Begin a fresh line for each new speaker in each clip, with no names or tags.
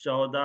14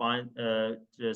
5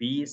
20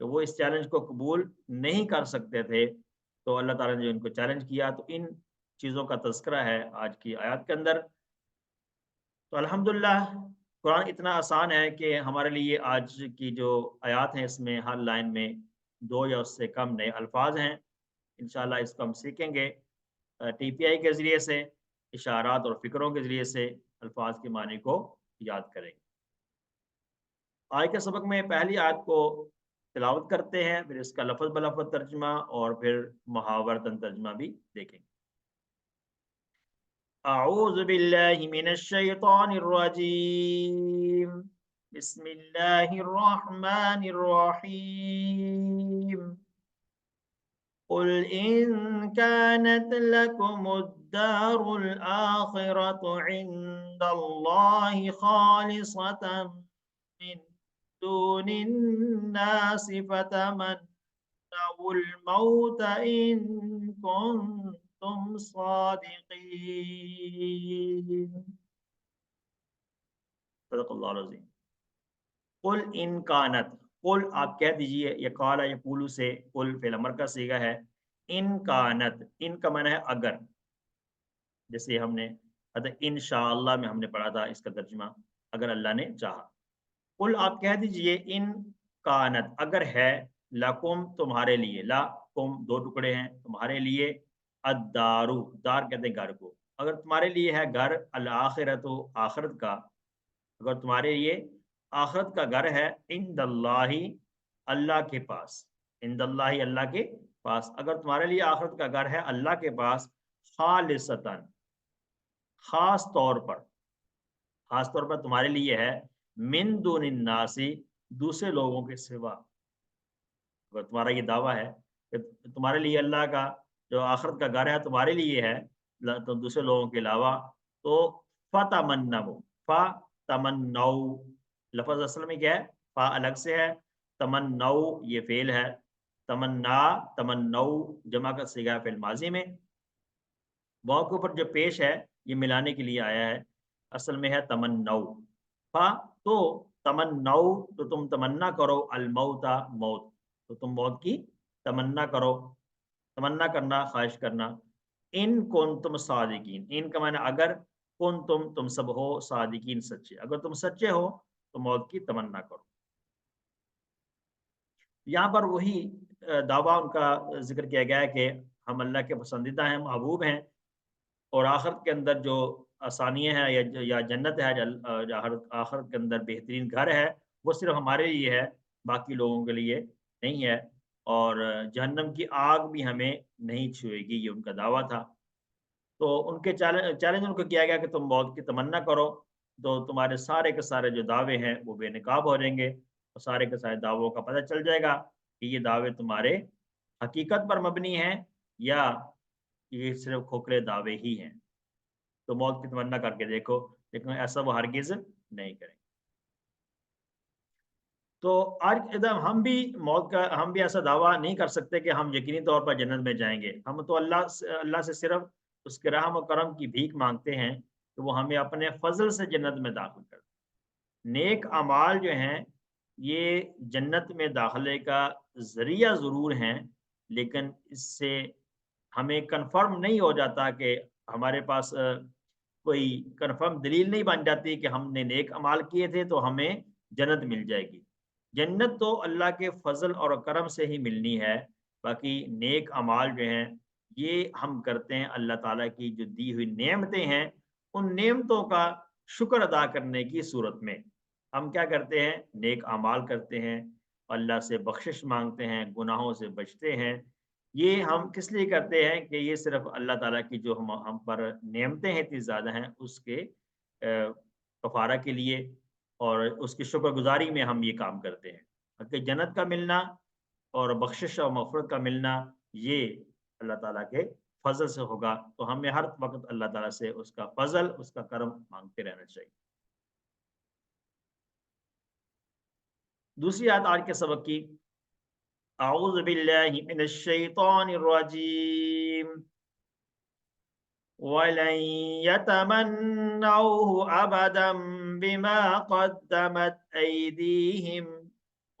کہ وہ اس چیلنج کو قبول نہیں کر سکتے تھے، تو اللہ تعالیٰ نے جو ان کو چیلنج کیا، تو ان چیزوں کا تذکرہ ہے آج کی آیات کے اندر۔ تو الحمدللہ قرآن اتنا آسان ہے کہ ہمارے لیے آج کی جو آیات ہیں اس میں ہر لائن میں 2 یا اس سے کم نئے الفاظ ہیں۔ انشاءاللہ اس کو ہم سیکھیں گے، ٹی پی آئی کے ذریعے سے، اشارات اور فکروں کے ذریعے سے الفاظ کے معنی کو یاد کریں گے۔ آج کے سبق میں پہلی آیت کو تلاوت کرتے ہیں، پھر اس کا لفظ بلفظ ترجمہ اور پھر محاورتاً ترجمہ بھی دیکھیں گے۔ اعوذ باللہ من الشیطان الرجیم، بسم اللہ الرحمن الرحیم۔ قل إن كانت لكم الدار الآخرة عند الله خالصة من دون الناس فتمنوا الموت إن كنتم صادقين۔ صدق اللہ العظیم۔ قل ان کانت، قل آپ کہہ دیجئے، یہ قال یقول سے قل فعل امر کا صیغہ ہے۔ ان کانت، ان کا معنی ہے اگر، جیسے ہم نے انشاءاللہ میں ہم نے پڑھا تھا اس کا ترجمہ، اگر اللہ نے چاہا۔ قل آپ کہہ دیجئے ان کانت، اگر ہے، لکم تمہارے لیے، لا کم 2 ٹکڑے ہیں، تمہارے لیے، الدارو، دار کہتے ہیں گھر کو، اگر تمہارے لیے ہے گھر، الآخرت، آخرت کا، اگر تمہارے لیے آخرت کا گھر ہے، عند اللہ، اللہ کے پاس، عند اللہ، اللہ کے پاس، اگر تمہارے لیے آخرت کا گھر ہے اللہ کے پاس، خالصتاً، خاص طور پر، خاص طور پر تمہارے لیے ہے، من دون الناس، دوسرے لوگوں کے سوا، اگر تمہارا یہ دعویٰ ہے کہ تمہارے لیے اللہ کا جو آخرت کا گھر ہے تمہارے لیے ہے تو دوسرے لوگوں کے علاوہ، تو فتمنوا، فتمنو، لفظ اصل میں کیا ہے، فا الگ سے ہے، تمنو یہ فعل ہے، تمنا، تمنو جمع کا صیغہ ہے فعل ماضی میں، واو کے اوپر جو پیش ہے یہ ملانے کے لیے آیا ہے، اصل میں ہے تمنو، فا تو تمنو، تو تم تمنا کرو، الموت، موت، تو تم موت کی تمنا کرو، تمنا کرنا، خواہش کرنا، ان کنتم صادقین، ان کا معنی اگر، تم سب ہو، صادقین سچے، اگر تم سچے ہو تو موت کی تمنا کرو۔ یہاں پر وہی دعویٰ ان کا ذکر کیا گیا ہے کہ ہم اللہ کے پسندیدہ ہیں، محبوب ہیں، اور آخرت کے اندر جو آسانیاں ہیں یا جنت ہے، آخرت کے اندر بہترین گھر ہے، وہ صرف ہمارے لیے ہے، باقی لوگوں کے لیے نہیں ہے، اور جہنم کی آگ بھی ہمیں نہیں چھوئے گی، یہ ان کا دعویٰ تھا۔ تو ان کے چیلنج ان کو کیا گیا کہ تم موت کی تمنا کرو، تو تمہارے سارے کے سارے جو دعوے ہیں وہ بے نقاب ہو جائیں گے، اور سارے کے سارے دعووں کا پتہ چل جائے گا کہ یہ دعوے تمہارے حقیقت پر مبنی ہیں یا یہ صرف کھوکھلے دعوے ہی ہیں۔ تو موت کی تمنا کر کے دیکھو، لیکن ایسا وہ ہرگز نہیں کریں۔ تو آج ہم بھی موت کا، ہم بھی ایسا دعویٰ نہیں کر سکتے کہ ہم یقینی طور پر جنت میں جائیں گے، ہم تو اللہ سے صرف اس کے رحم و کرم کی بھیک مانگتے ہیں کہ وہ ہمیں اپنے فضل سے جنت میں داخل کر دے۔ نیک اعمال جو ہیں یہ جنت میں داخلے کا ذریعہ ضرور ہیں، لیکن اس سے ہمیں کنفرم نہیں ہو جاتا کہ ہمارے پاس کوئی کنفرم دلیل نہیں بن جاتی کہ ہم نے نیک اعمال کیے تھے تو ہمیں جنت مل جائے گی۔ جنت تو اللہ کے فضل اور کرم سے ہی ملنی ہے، باقی نیک اعمال جو ہیں یہ ہم کرتے ہیں اللہ تعالیٰ کی جو دی ہوئی نعمتیں ہیں، ان نعمتوں کا شکر ادا کرنے کی صورت میں ہم کیا کرتے ہیں، نیک اعمال کرتے ہیں، اللہ سے بخشش مانگتے ہیں، گناہوں سے بچتے ہیں۔ یہ ہم کس لیے کرتے ہیں کہ یہ صرف اللہ تعالیٰ کی جو ہم پر نعمتیں ہیں اتنی زیادہ ہیں اس کے کفارہ کے لیے، اور اس کی شکر گزاری میں ہم یہ کام کرتے ہیں۔ کہ جنت کا ملنا اور بخشش اور مغفرت کا ملنا یہ اللہ تعالیٰ کے فضل سے ہوگا، تو ہمیں ہر وقت اللہ تعالیٰ سے اس کا فضل، اس کا کرم مانگتے رہنا چاہیے۔ دوسری آیت آج کے سبق کی، اعوذ باللہ من الشیطان الرجیم، وَلَن يَتَمَنَّوْهُ أَبَدًا بِمَا قَدَّمَتْ أَيْدِيهِمْ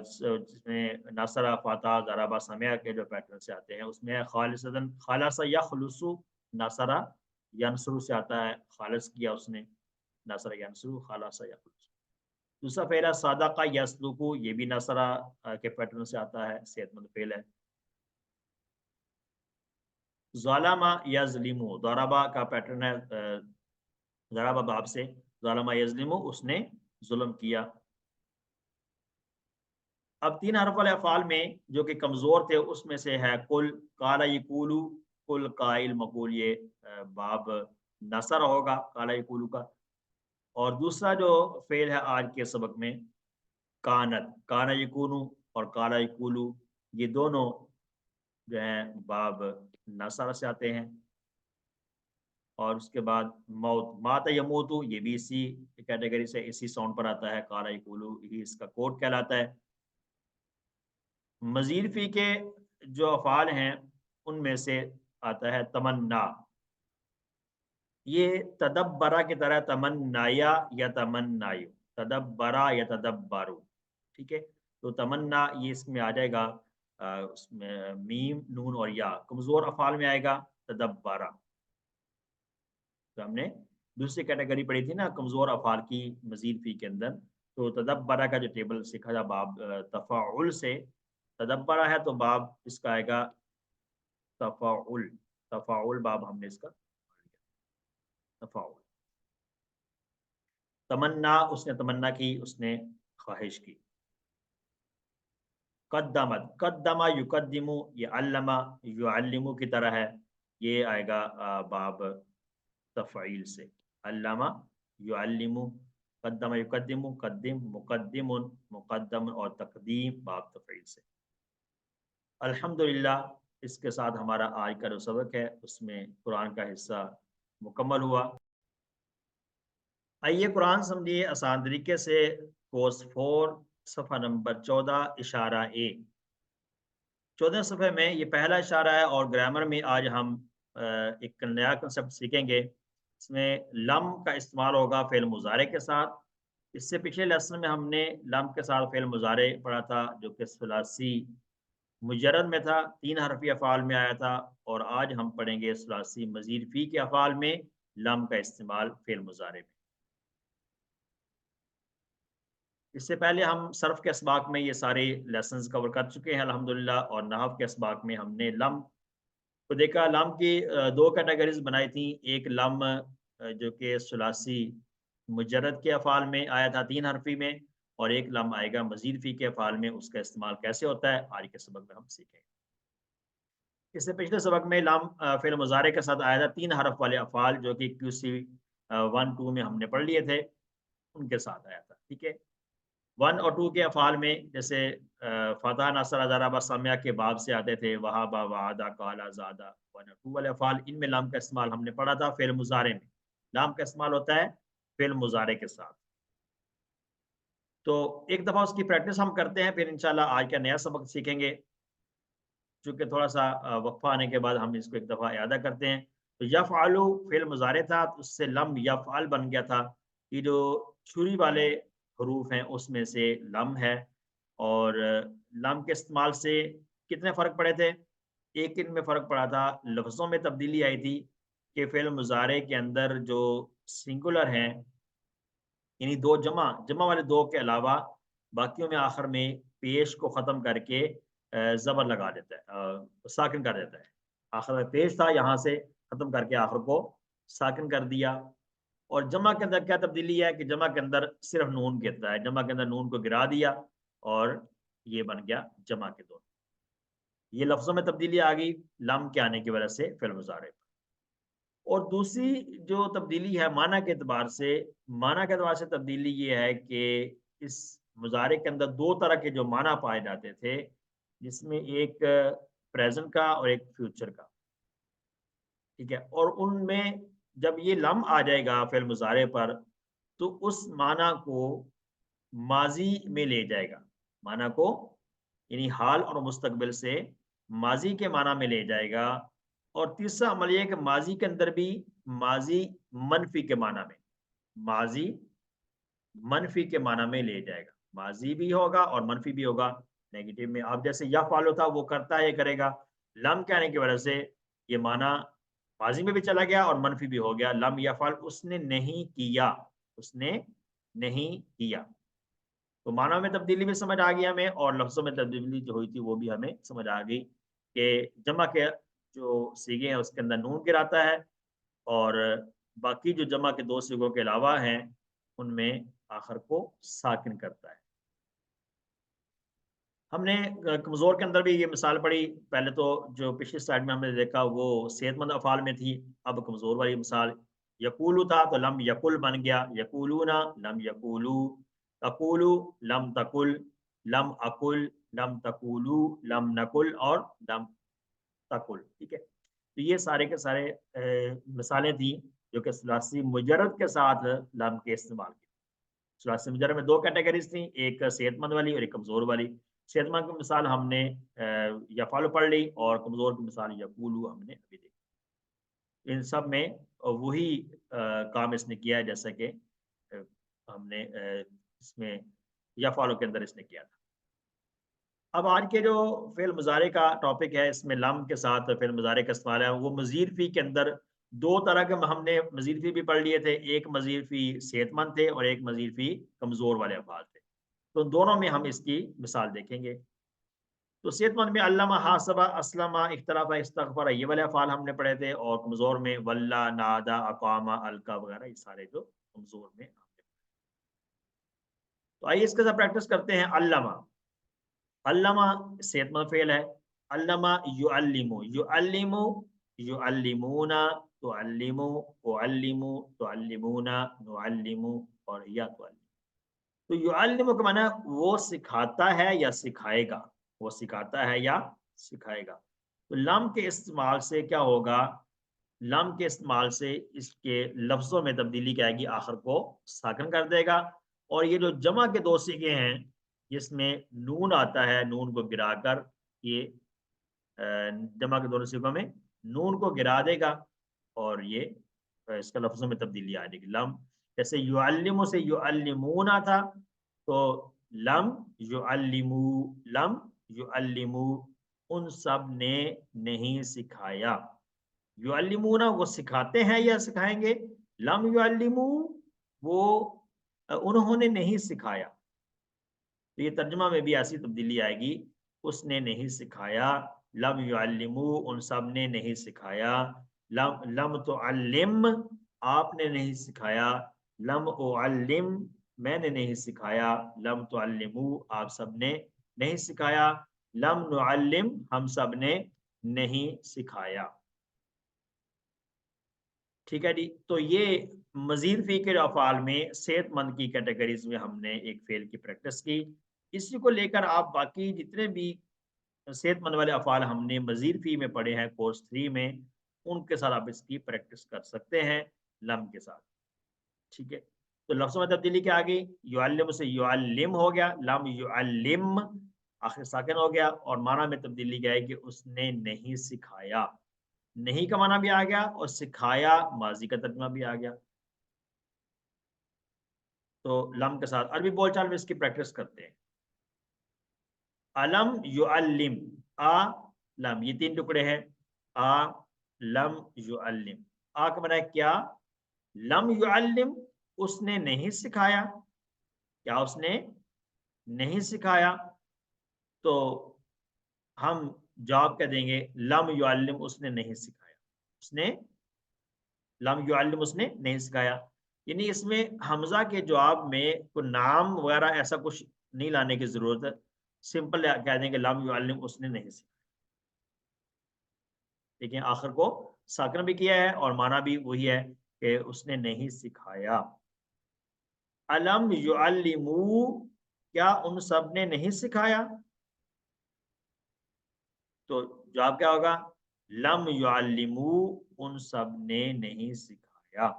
جس میں نصرہ، فتح، ضربہ، سمع کے جو پیٹرن سے آتے ہیں، اس میں خالصتاً خالص یخلص، نصرہ ینصر سے آتا ہے، خالص کیا اس نے، نصر ینصر، خالص یخلص۔ دوسرا فعل ہے صدقہ یصدق، یہ بھی نصرہ کے پیٹرن سے آتا ہے، صحت مند فعل ہے۔ ظلم یظلم، ضربہ کا پیٹرن ہے، ضربہ باب سے، ظلم یظلم، اس نے ظلم کیا۔ اب 3 حرف والے افعال میں جو کہ کمزور تھے اس میں سے ہے کل، قال یقولو، کل قائل مقول، یہ باب نصر ہوگا قال یقولو کا۔ اور دوسرا جو فعل ہے آج کے سبق میں کانت، کان یکونو اور قال یقولو، یہ دونوں جو ہیں باب نصر سے آتے ہیں۔ اور اس کے بعد موت، مات یموتو، یہ بھی اسی کیٹیگری سے، اسی ساؤنڈ پر آتا ہے، قال یقولو ہی اس کا کوڈ کہلاتا ہے۔ مزید فی کے جو افعال ہیں ان میں سے آتا ہے تمنا، یہ تدبرا کی طرح، تمنایا یا تمنایو، تدبرا یا تدبرو، ٹھیک ہے۔ تو تمنا یہ اس میں آ جائے گا، اس میں میم، نون اور یا، کمزور افعال میں آئے گا تدبرا۔ تو ہم نے دوسری کیٹیگری پڑھی تھی نا کمزور افعال کی مزید فی کے اندر، تو تدبرا کا جو ٹیبل سیکھا تھا باب تفاعل سے، تدبرا ہے تو باب اس کا آئے گا تفاعل، تفاعل باب ہم نے اس کا تفاعل۔ تمنا، اس نے تمنا کی، اس نے خواہش کی۔ قدمت، قدما یقدمو، یہ علمہ یعلمو کی طرح ہے، یہ آئے گا باب تفعیل سے، علمہ یعلمو، قدم یقدم، قدم، مقدم، مقدم، اور تقدیم باب تفعیل سے۔ الحمدللہ، اس کے ساتھ ہمارا آج کا جو سبق ہے اس میں قرآن کا حصہ مکمل ہوا۔ آئیے قرآن سمجھیے آسان طریقے سے، کورس 4 صفحہ نمبر 14 اشارہ اے۔ 14 صفحے میں یہ پہلا اشارہ ہے، اور گرامر میں آج ہم ایک نیا کنسپٹ سیکھیں گے۔ اس میں لم کا استعمال ہوگا فعل مضارع کے ساتھ۔ اس سے پچھلے لیسن میں ہم نے لم کے ساتھ فعل مضارع پڑھا تھا جو کہ ثلاثی مجرد میں تھا، 3 حرفی افعال میں آیا تھا، اور آج ہم پڑھیں گے ثلاثی مزید فی کے افعال میں لم کا استعمال فعل مضارع میں۔ اس سے پہلے ہم صرف کے اسباق میں یہ سارے لیسنز کور کر چکے ہیں الحمدللہ، اور نحو کے اسباق میں ہم نے لم کو دیکھا۔ لم کی 2 کیٹیگریز بنائی تھیں، ایک لم جو کہ ثلاثی مجرد کے افعال میں آیا تھا 3 حرفی میں، اور ایک لم آئے گا مزید فی کے افعال میں، اس کا استعمال کیسے ہوتا ہے آج کے سبق میں ہم سیکھیں۔ اس سے پچھلے سبق میں لم فعل مضارع کے ساتھ آیا تھا 3 حرف والے افعال جو کہ QC 1 2 میں ہم نے پڑھ لیے تھے، ان کے ساتھ آیا تھا، ٹھیک ہے۔ 1 اور 2 کے افعال میں جیسے فتح، نصر، ضرب، سمع کے باب سے آتے تھے، وہاب، وعدہ، قال، زادہ۔ 1 اور 2 والے افعال ان میں لام کا استعمال ہم نے پڑھا تھا فعل مضارع میں، لام کا استعمال ہوتا ہے فعل مضارع کے ساتھ۔ تو ایک دفعہ اس کی پریکٹس ہم کرتے ہیں، پھر انشاءاللہ آج کا نیا سبق سیکھیں گے، چونکہ تھوڑا سا وقفہ آنے کے بعد ہم اس کو ایک دفعہ اعادہ کرتے ہیں۔ تو یفعلو فعل مضارع تھا، اس سے لم یفعل بن گیا تھا۔ یہ جو چھری والے حروف ہیں اس میں سے لم ہے، اور لم کے استعمال سے کتنے فرق پڑے تھے؟ ایک ان میں فرق پڑا تھا، لفظوں میں تبدیلی آئی تھی کہ فعل مضارع کے اندر جو سنگولر ہیں، یعنی 2 جمع والے 2 کے علاوہ باقیوں میں آخر میں پیش کو ختم کر کے زبر لگا دیتا ہے، ساکن کر دیتا ہے۔ آخر میں پیش تھا، یہاں سے ختم کر کے آخر کو ساکن کر دیا۔ اور جمع کے اندر کیا تبدیلی ہے کہ جمع کے اندر صرف نون گرتا ہے، جمع کے اندر نون کو گرا دیا اور یہ بن گیا جمع کے 2۔ یہ لفظوں میں تبدیلی آ گئی لم کے آنے کی وجہ سے فعل مضارع۔ اور دوسری جو تبدیلی ہے معنی کے اعتبار سے تبدیلی یہ ہے کہ اس مضارع کے اندر 2 طرح کے جو معنی پائے جاتے تھے، جس میں ایک پریزنٹ کا اور ایک فیوچر کا، ٹھیک ہے۔ اور ان میں جب یہ لم آ جائے گا فعل مضارع پر تو اس معنی کو ماضی میں لے جائے گا، معنی کو یعنی حال اور مستقبل سے ماضی کے معنی میں لے جائے گا۔ اور تیسرا عمل یہ ہے کہ ماضی کے اندر بھی ماضی منفی کے معنی میں، ماضی منفی کے معنی میں لے جائے گا، ماضی بھی ہوگا اور منفی بھی ہوگا نیگیٹو میں. اب جیسے یفعل تھا وہ کرتا ہے کرے گا، لم کے آنے کی وجہ سے یہ معنی ماضی میں بھی چلا گیا اور منفی بھی ہو گیا. لم یفعل اس نے نہیں کیا، اس نے نہیں کیا. تو معنی میں تبدیلی بھی سمجھ آ گئی ہمیں اور لفظوں میں تبدیلی جو ہوئی تھی وہ بھی ہمیں سمجھ آ گئی کہ جمع کے جو سیگے ہیں اس کے اندر نون گراتا ہے اور باقی جو جمع کے دو سیگوں کے علاوہ ہیں ان میں آخر کو ساکن کرتا ہے. ہم نے کمزور کے اندر بھی یہ مثال پڑھی. پہلے تو جو پچھلی سلائڈ میں ہم نے دیکھا وہ صحت مند افعال میں تھی. اب کمزور والی مثال یقولو تھا تو لم یقل بن گیا، یقولونا لم یقولو، تقولو لم تقل، لم اقل لم تقولو، لم نقل اور لم تقل. ٹھیک ہے، تو یہ سارے کے سارے مثالیں تھیں جو کہ ثلاثی مجرد کے ساتھ لم کے استعمال کی. ثلاثی مجرد میں دو کیٹیگریز تھیں، ایک صحت مند والی اور ایک کمزور والی. صحت مند کی مثال ہم نے یفعل پڑھ لی اور کمزور کی مثال یقولو ہم نے ابھی دیکھی. ان سب میں وہی کام اس نے کیا ہے جیسا کہ ہم نے اس میں یفعل کے اندر اس نے کیا تھا. اب آج کے جو فعل مضارع کا ٹاپک ہے اس میں لم کے ساتھ فعل مضارع کا استعمال ہے. وہ مضیر فی کے اندر دو طرح کے ہم نے مضیر فی بھی پڑھ لیے تھے. ایک مضیر فی صحت مند تھے اور ایک مضیر فی کمزور والے افعال تھے. تو دونوں میں ہم اس کی مثال دیکھیں گے. تو صحت مند میں علامہ، حاسبہ، اسلمہ، اختلافہ، استغفر یہ والے افعال ہم نے پڑھے تھے اور کمزور میں ولہ، نادا، اقامہ، القا وغیرہ یہ سارے جو کمزور میں ہم نے. تو آئیے اس کے ساتھ پریکٹس کرتے ہیں. علامہ، علامہ صحت مند فعل ہے. علامہ یعلم، یعلم، یعلمون، تعلم، اعلم، تعلمون، نعلم اور یا تعلم. تو یعلم کا معنی وہ سکھاتا ہے یا سکھائے گا، وہ سکھاتا ہے یا سکھائے گا. تو لم کے استعمال سے کیا ہوگا، لم کے استعمال سے اس کے لفظوں میں تبدیلی کیا آئے گی، آخر کو ساکن کر دے گا. اور یہ جو جمع کے دو سیغے ہیں جس میں نون آتا ہے، نون کو گرا کر یہ جمع کے دونوں سیغوں میں نون کو گرا دے گا اور یہ اس کا لفظوں میں تبدیلی آ جائے گی. لم جیسے یعلم سے یعلمون تھا تو لم یعلمو، لم یعلمو ان سب نے نہیں سکھایا. یعلمون وہ سکھاتے ہیں یا سکھائیں گے، لم یعلمو وہ انہوں نے نہیں سکھایا. تو یہ ترجمہ میں بھی ایسی تبدیلی آئے گی، اس نے نہیں سکھایا. لم یعلمو ان سب نے نہیں سکھایا. لم تعلم آپ نے نہیں سکھایا. لم اعلم میں نے نہیں سکھایا. لم تعلمو آپ سب نے نہیں سکھایا. لم نعلم ہم سب نے نہیں سکھایا. ٹھیک ہے جی. تو یہ مزید فی کے افعال میں صحت مند کی کیٹیگریز میں ہم نے ایک فعل کی پریکٹس کی. اسی کو لے کر آپ باقی جتنے بھی صحت مند والے افعال ہم نے مزید فی میں پڑھے ہیں کورس 3 میں ان کے ساتھ آپ اس کی پریکٹس کر سکتے ہیں لم کے ساتھ. ٹھیک ہے، تو لفظوں میں تبدیلی کیا آ گئی، یعلم سے یعلم ہو گیا، لم یعلم آخر ساکن ہو گیا. اور معنی میں تبدیلی کیا ہے کہ اس نے نہیں سکھایا. نہیں کا معنی بھی آ گیا اور سکھایا ماضی کا ترجمہ بھی آ گیا. تو لم کے ساتھ عربی بول چال میں اس کی پریکٹس کرتے ہیں. علم یعلم، آ لم یہ تین ٹکڑے ہیں. آ لم یعلم، آ کا معنی کیا، لم یعلم اس نے نہیں سکھایا، کیا اس نے نہیں سکھایا. تو ہم جواب کیا دیں گے، لم یعلم اس نے نہیں سکھایا. اس نے لم یعلم اس نے نہیں سکھایا. یعنی اس میں حمزہ کے جواب میں کوئی نام وغیرہ ایسا کچھ نہیں لانے کی ضرورت ہے. سمپل کہہ دیں کہ لم یعلم اس نے نہیں سکھایا. لیکن آخر کو ساکن بھی کیا ہے اور معنی بھی وہی ہے کہ اس نے نہیں سکھایا. علم یعلمو کیا ان سب نے نہیں سکھایا. تو جواب کیا ہوگا، لم یعلمو ان سب نے نہیں سکھایا.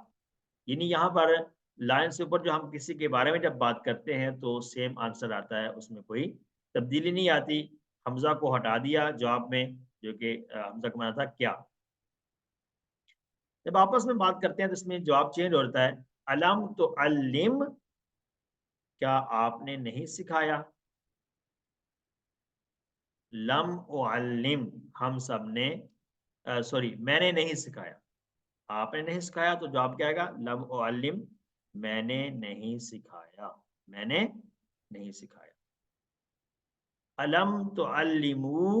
یعنی یہاں پر لائن سے اوپر جو ہم کسی کے بارے میں جب بات کرتے ہیں تو سیم آنسر آتا ہے، اس میں کوئی تبدیلی نہیں آتی. حمزہ کو ہٹا دیا جواب میں جو کہ حمزہ کا معنی تھا کیا. جب آپس میں بات کرتے ہیں تو اس میں جواب چینج ہو جاتا ہے. علم تو علم کیا آپ نے نہیں سکھایا؟ لم اعلم، ہم سب نے سوری میں نے نہیں سکھایا، آپ نے نہیں سکھایا تو جواب کیا آئے گا؟ لم اعلم، میں نے نہیں سکھایا، میں نے نہیں سکھایا۔ الم تعلموا،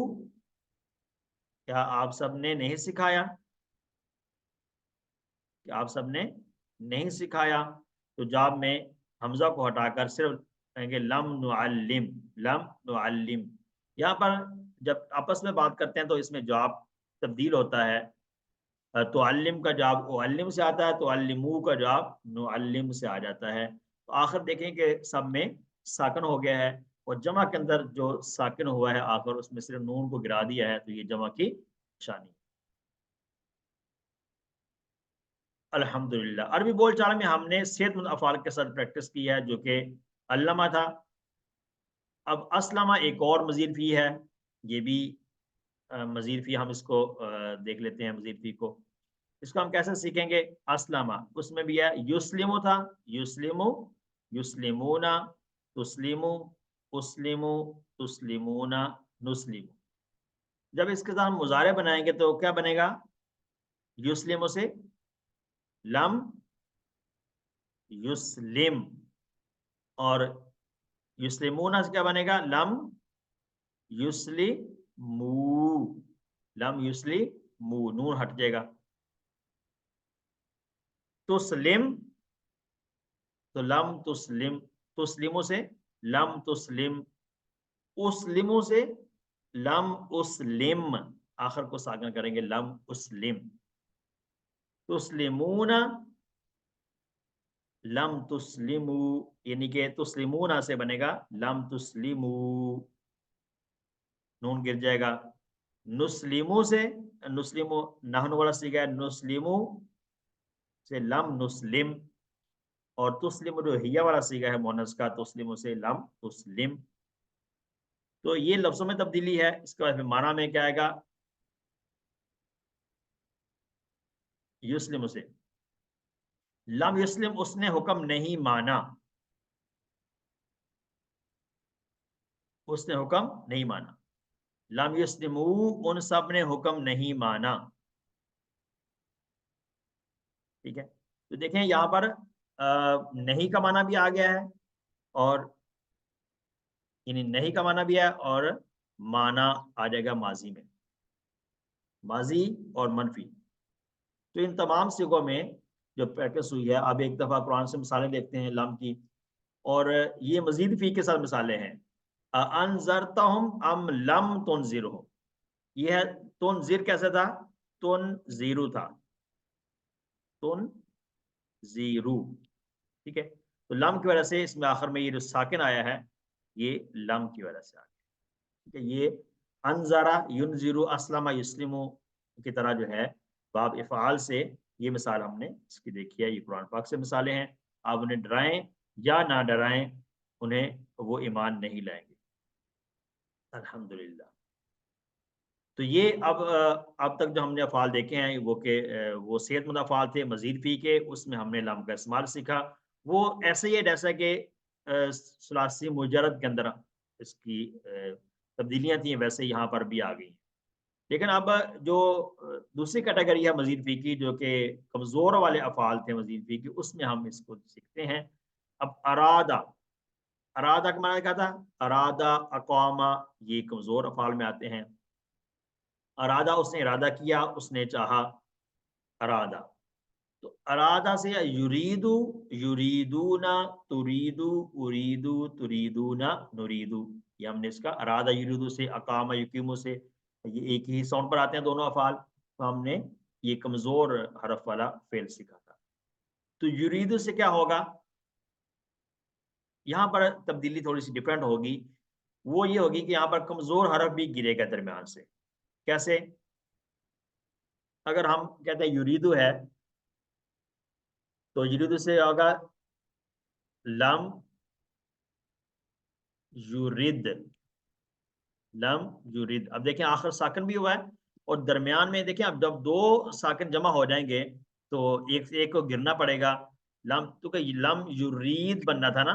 کیا آپ سب نے نہیں سکھایا؟ کہ آپ سب نے نہیں سکھایا، تو جواب میں حمزہ کو ہٹا کر صرف کہیں گے لم نعلم، لم نعلم۔ یہاں پر جب آپس میں بات کرتے ہیں تو اس میں جواب تبدیل ہوتا ہے، تعلم کا جواب اعلم سے آتا ہے، تعلمو کا جواب نعلم سے آ جاتا ہے۔ تو آخر دیکھیں کہ سب میں ساکن ہو گیا ہے، اور جمع کے اندر جو ساکن ہوا ہے آخر اس میں صرف نون کو گرا دیا ہے، تو یہ جمع کی نشانی۔ الحمدللہ، عربی بول چال میں ہم نے صحت مند افعال کے ساتھ پریکٹس کی ہے جو کہ علامہ تھا۔ اب اسلمہ ایک اور مزید فی ہے، یہ بھی مزید فی، ہم اس کو دیکھ لیتے ہیں مزید فی کو۔ اس کو ہم کیسے سیکھیں گے؟ اسلمہ، اس میں بھی ہے یسلمو تھا، یسلمو، یسلمونا، تسلیمو، اسلمو، تسلیمونا، نسلیمو۔ جب اس کے ساتھ مضارع بنائیں گے تو کیا بنے گا؟ یسلمو سے لم یسلم، اور یسلمونا سے کیا بنے گا؟ لم یسلمو، لم یسلمو، نون ہٹ جائے گا۔ تسلم تو لم تسلم، تسلمو سے لم تسلم، اسلمو سے لم اسلم، آخر کو ساکن کریں گے لم اسلم۔ تسلمون لم تسلمو، یعنی کہ تسلمون سے بنے گا لم تسلمو، نون گر جائے گا۔ نسلیمو سے، نسلیمو نحن والا سیگا ہے، نسلیمو سے لم نسلم، اور تسلم جو ہیا والا سیگا ہے مونس کا، تسلم سے لم تسلم۔ تو یہ لفظوں میں تبدیلی ہے۔ اس کے بعد معنی میں کیا آئے گا؟ یسلم سے لم یسلم، اس نے حکم نہیں مانا، اس نے حکم نہیں مانا۔ لم یسلمو، ان سب نے حکم نہیں مانا، ٹھیک ہے۔ تو دیکھیں یہاں پر نہیں کا معنی بھی آ گیا ہے، اور یعنی نہیں کا معنی بھی ہے، اور معنی آ جائے گا ماضی میں، ماضی اور منفی۔ تو ان تمام صیغوں میں جو پریکٹس ہوئی ہے، اب ایک دفعہ قرآن سے مثالیں دیکھتے ہیں لم کی، اور یہ مزید فی کے ساتھ مثالیں ہیں۔ انذرتہم ام لم تنذرہم، یہ ہے تنذر کیسے تھا؟ تنذیرو تھا، تنذیرو، ٹھیک ہے۔ تو لم کی وجہ سے اس میں آخر میں یہ جو ساکن آیا ہے یہ لم کی وجہ سے آ گیا، ٹھیک ہے۔ یہ انذرا ینذرو، اسلم یسلمو کی طرح جو ہے باب افعال سے یہ مثال ہم نے اس کی دیکھی ہے، یہ قرآن پاک سے مثالیں ہیں۔ آپ انہیں ڈرائیں یا نہ ڈرائیں، انہیں وہ ایمان نہیں لائیں گے۔ الحمدللہ۔ تو یہ اب تک جو ہم نے افعال دیکھے ہیں وہ کہ وہ صحت مند افعال تھے مزید فی کے، اس میں ہم نے لم کا استعمال سیکھا۔ وہ ایسے ہی ہے جیسا کہ ثلاثی مجرد کے اندر اس کی تبدیلیاں تھیں، ویسے یہاں پر بھی آ گئی ہیں۔ لیکن اب جو دوسری کیٹیگری ہے مزید فی کی، جو کہ کمزور والے افعال تھے مزید فی کی، اس میں ہم اس کو سیکھتے ہیں۔ اب ارادہ، ارادہ کا معنی کیا تھا؟ ارادہ، اقامہ، یہ کمزور افعال میں آتے ہیں۔ ارادہ اس نے ارادہ کیا، اس نے چاہا، ارادہ۔ تو ارادہ سے یریدو، یریدونا، تریدو، اریدو، تریدونا، نریدو، یہ ہم نے اس کا ارادہ یریدو سے، اقامہ یقیمو سے، یہ ایک ہی ساؤنڈ پر آتے ہیں دونوں افعال، تو ہم نے یہ کمزور حرف والا فعل سیکھا تھا۔ تو یریدو سے کیا ہوگا؟ یہاں پر تبدیلی تھوڑی سی ڈیفرنٹ ہوگی، وہ یہ ہوگی کہ یہاں پر کمزور حرف بھی گرے گا درمیان سے۔ کیسے؟ اگر ہم کہتے ہیں یریدو ہے تو یریدو سے ہوگا لم یرید، لم یرید۔ اب دیکھیں آخر ساکن بھی ہوا ہے، اور درمیان میں دیکھیں اب جب دو ساکن جمع ہو جائیں گے تو ایک کو گرنا پڑے گا، لم تو کہ لم یرید بننا تھا نا،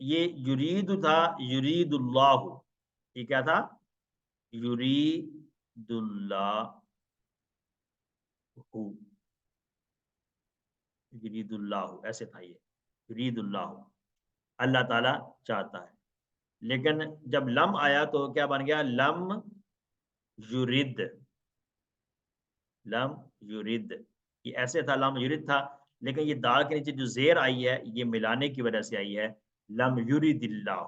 یہ یرید تھا یرید اللہ، یہ کیا تھا؟ یرید اللہ، یرید اللہ ایسے تھا، یہ یرید اللہ، اللہ تعالیٰ چاہتا ہے۔ لیکن جب لم آیا تو کیا بن گیا؟ لم یرید، لم یرید، یہ ایسے تھا لم یرید تھا، لیکن یہ دال کے نیچے جو زیر آئی ہے یہ ملانے کی وجہ سے آئی ہے، لم یرید اللہ،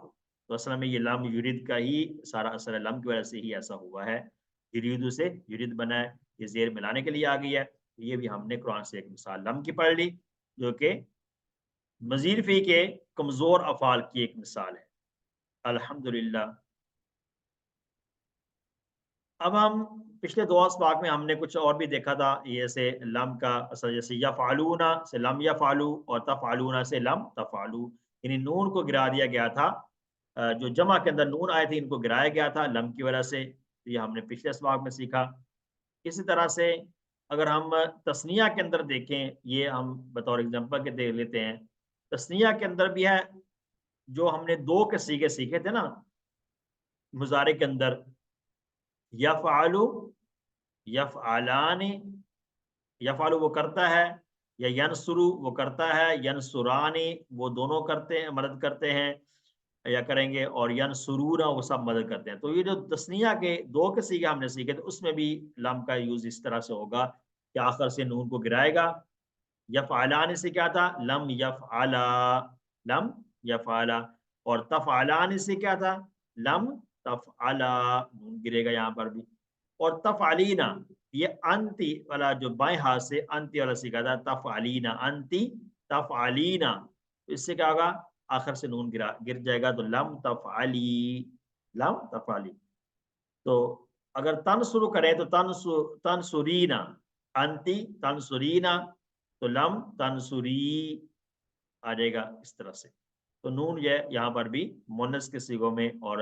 تو اصل میں یہ لم یرید کا ہی سارا اثر ہے، لم کی وجہ سے ہی ایسا ہوا ہے، یریدو سے یرید بنا ہے، یہ زیر ملانے کے لیے آ گئی ہے۔ یہ بھی ہم نے قرآن سے ایک مثال لم کی پڑھ لی، جو کہ مزید فی کے کمزور افعال کی ایک مثال ہے۔ الحمدللہ۔ اب ہم پچھلے دو اسباق میں ہم نے کچھ اور بھی دیکھا تھا، یہ سے لم کا اثر، جیسے یفعلون سے لم یفعلو اور تفعلون سے لم تفعلو، یعنی نون کو گرا دیا گیا تھا، جو جمع کے اندر نون آئے تھے ان کو گرایا گیا تھا لم کی وجہ سے، یہ ہم نے پچھلے اسباق میں سیکھا۔ اسی طرح سے اگر ہم تثنیہ کے اندر دیکھیں، یہ ہم بطور ایگزامپل کے دیکھ لیتے ہیں، تثنیہ کے اندر بھی ہے، جو ہم نے دو کے صیغے سیکھے تھے نا مضارع کے اندر، یفعلو، یفعلان، یفعلو وہ کرتا ہے، یا ینصرو وہ کرتا ہے، ینصرانی وہ دونوں کرتے ہیں، مدد کرتے ہیں یا کریں گے، اور ینصرون وہ سب مدد کرتے ہیں۔ تو یہ جو تثنیہ کے دو کے صیغے ہم نے سیکھے تھے اس میں بھی لم کا یوز اس طرح سے ہوگا کہ آخر سے نون کو گرائے گا۔ یفعلان سے کیا تھا؟ لم یفعلا، لم یفعلا، اور تفعلان سے کیا تھا؟ لم تفعلا، نون گرے گا یہاں پر بھی۔ اور تفعلینا، یہ انتی والا جو بائیں ہاتھ سے انتی والا سیکھا تھا، تفعلینا، انتی تفعلینا، اس سے کیا ہوگا؟ آخر سے نون گر جائے گا، تو لم تفعلی، لم تفعلی۔ تو اگر تنصرو کریں تو تنصرینا، انتی تنصرینا، تو لم تنصری آ جائے گا اس طرح سے۔ تو نون یہ یہاں پر بھی مونس کے صیغوں میں اور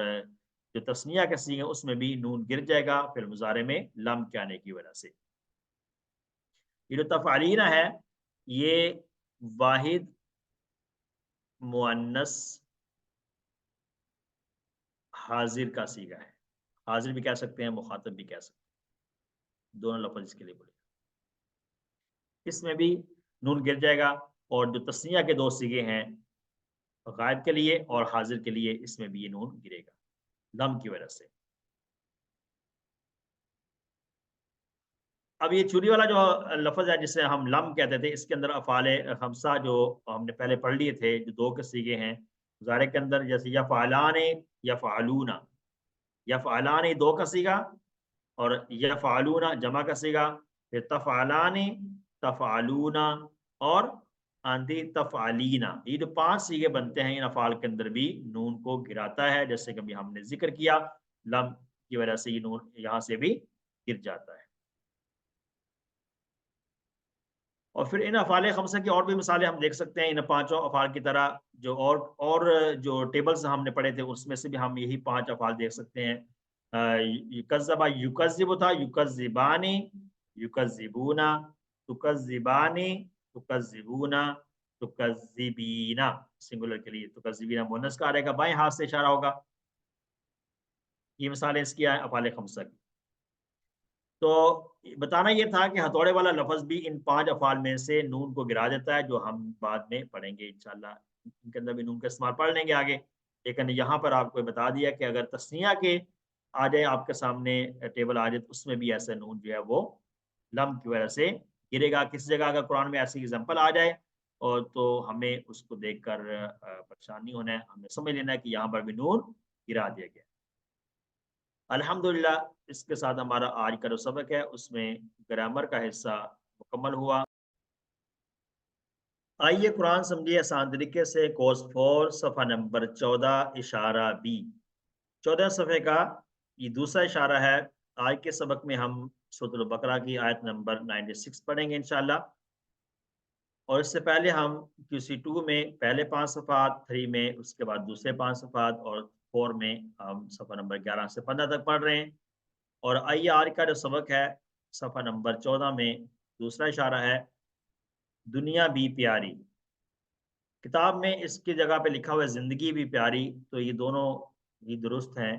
جو تثنیہ کے صیغے اس میں بھی نون گر جائے گا پھر مضارع میں لم کے آنے کی وجہ سے۔ یہ جو تفعلینا ہے یہ واحد مؤنث حاضر کا صیغہ ہے، حاضر بھی کہہ سکتے ہیں، مخاطب بھی کہہ سکتے ہیں، دونوں لفظ اس کے لیے بولے۔ اس میں بھی نون گر جائے گا، اور جو تثنیہ کے دو صیغے ہیں غائب کے لیے اور حاضر کے لیے، اس میں بھی یہ نون گرے گا لم کی وجہ سے۔ اب یہ چوری والا جو لفظ ہے جسے ہم لم کہتے تھے، اس کے اندر افعال خمسہ جو ہم نے پہلے پڑھ لیے تھے، جو دو کے صیغے ہیں مضارع کے اندر، جیسے یفعلان، یفعلون، یفعلان دو کا صیغہ، اور یفعلون جمع کا صیغہ، پھر تفعلان، تفعلون، اور انتی تفعلینا، یہ جو پانچ صیغے بنتے ہیں ان افعال کے اندر بھی نون کو گراتا ہے، جیسے کہ ہم نے ذکر کیا، لم کی وجہ سے یہ نون یہاں سے بھی گر جاتا ہے۔ اور پھر ان افعال خمسہ کی اور بھی مثالیں ہم دیکھ سکتے ہیں، ان پانچوں افعال کی طرح جو اور جو ٹیبلز ہم نے پڑھے تھے اس میں سے بھی ہم یہی پانچ افعال دیکھ سکتے ہیں۔ یکذب یکذب تھا، یکذبان، یکذبون، تکذبان، تکذبون، تکذبین، سنگولر کے لیے تکذبین مؤنث کا آ رہے گا، بائیں ہاتھ سے اشارہ ہوگا۔ یہ مثالیں اس کی ہیں افعال خمسہ کی۔ تو بتانا یہ تھا کہ ہتھوڑے والا لفظ بھی ان پانچ افعال میں سے نون کو گرا دیتا ہے، جو ہم بعد میں پڑھیں گے انشاءاللہ، ان کے اندر بھی نون کا استعمال پڑھ لیں گے آگے۔ لیکن یہاں پر آپ کو بتا دیا کہ اگر تثنیہ کے آ جائے آپ کے سامنے ٹیبل آ جائے تو اس میں بھی ایسا نون جو ہے وہ لم کی وجہ سے گرے گا۔ کسی جگہ اگر قرآن میں ایسی ایگزامپل آ جائے اور تو ہمیں اس کو دیکھ کر پریشان نہیں ہونا ہے، ہمیں سمجھ لینا ہے کہ یہاں پر بھی نون گرا دیا گیا۔ الحمدللہ، اس کے ساتھ ہمارا آج کا جو سبق ہے اس میں گرامر کا حصہ مکمل ہوا۔ آئیے قرآن سمجھیے آسان طریقے سے، کورس 4 صفحہ نمبر 14 اشارہ بی، 14 صفحے کا یہ دوسرا اشارہ ہے۔ آج کے سبق میں ہم سورۃ البقرہ کی آیت نمبر 96 پڑھیں گے انشاءاللہ، اور اس سے پہلے ہم QC2 میں پہلے 5 صفحات، 3 میں اس کے بعد دوسرے 5 صفحات، اور 4 میں ہم صفحہ نمبر 11 سے 15 تک پڑھ رہے ہیں۔ اور آئیے آج کا جو سبق ہے صفحہ نمبر 14 میں دوسرا اشارہ ہے، دنیا بھی پیاری۔ کتاب میں اس کی جگہ پہ لکھا ہوا ہے زندگی بھی پیاری، تو یہ دونوں ہی درست ہیں۔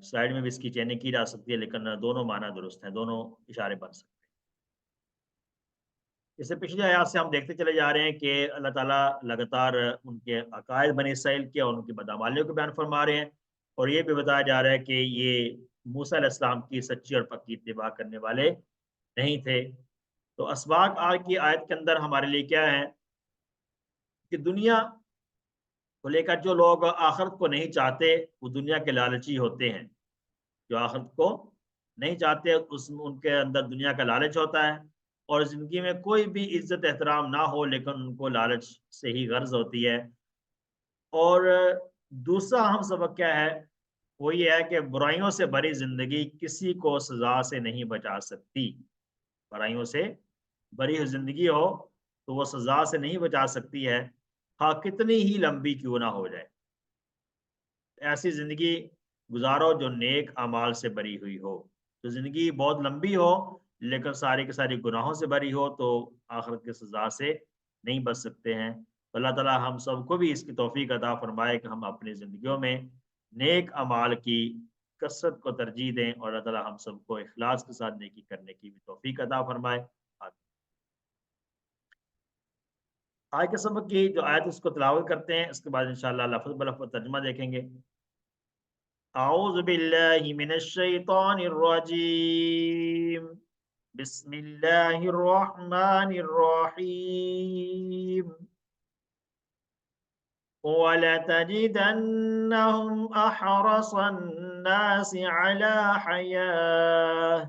سلائڈ میں بھی اس کی چیننگ کی جا سکتی ہے، لیکن دونوں معنی درست ہیں، دونوں اشارے بن سکتے ہیں۔ اس سے پچھلی آیات سے ہم دیکھتے چلے جا رہے ہیں کہ اللہ تعالیٰ لگاتار ان کے عقائد بنی اسرائیل کے اور ان کی بدعمالیوں کو بیان فرما رہے ہیں، اور یہ بھی بتایا جا رہا ہے کہ یہ موسیٰ علیہ السلام کی سچی اور پکی اتباع کرنے والے نہیں تھے۔ تو اسباق آج کی آیت کے اندر ہمارے لیے کیا ہے کہ دنیا کو لے کر جو لوگ آخرت کو نہیں چاہتے وہ دنیا کے لالچی ہوتے ہیں۔ جو آخرت کو نہیں چاہتے ان کے اندر دنیا کا لالچ ہوتا ہے، اور زندگی میں کوئی بھی عزت احترام نہ ہو لیکن ان کو لالچ سے ہی غرض ہوتی ہے۔ اور دوسرا اہم سبق کیا ہے، وہ یہ ہے کہ برائیوں سے بری زندگی کسی کو سزا سے نہیں بچا سکتی۔ برائیوں سے بری زندگی ہو تو وہ سزا سے نہیں بچا سکتی ہے، ہاں کتنی ہی لمبی کیوں نہ ہو جائے۔ ایسی زندگی گزارو جو نیک اعمال سے بری ہوئی ہو۔ تو زندگی بہت لمبی ہو لیکن ساری کی ساری گناہوں سے بری ہو تو آخرت کی سزا سے نہیں بچ سکتے ہیں۔ تو اللہ تعالیٰ ہم سب کو بھی اس کی توفیق عطا فرمائے کہ ہم اپنی زندگیوں میں نیک اعمال کی کثرت کو ترجیح دیں، اور اللہ تعالیٰ ہم سب کو اخلاص کے ساتھ نیکی کرنے کی بھی توفیق عطا فرمائے۔ آج کے سبق کی جو آیت اس کو تلاوت کرتے ہیں، اس کے بعد انشاءاللہ لفظ بلفظ ترجمہ دیکھیں گے۔ اعوذ باللہ من الشیطان الرجیم، بسم اللہ الرحمن الرحیم۔ وَلَتَجِدَنَّهُمْ أَحْرَصَ النَّاسِ عَلَى حَيَاةٍ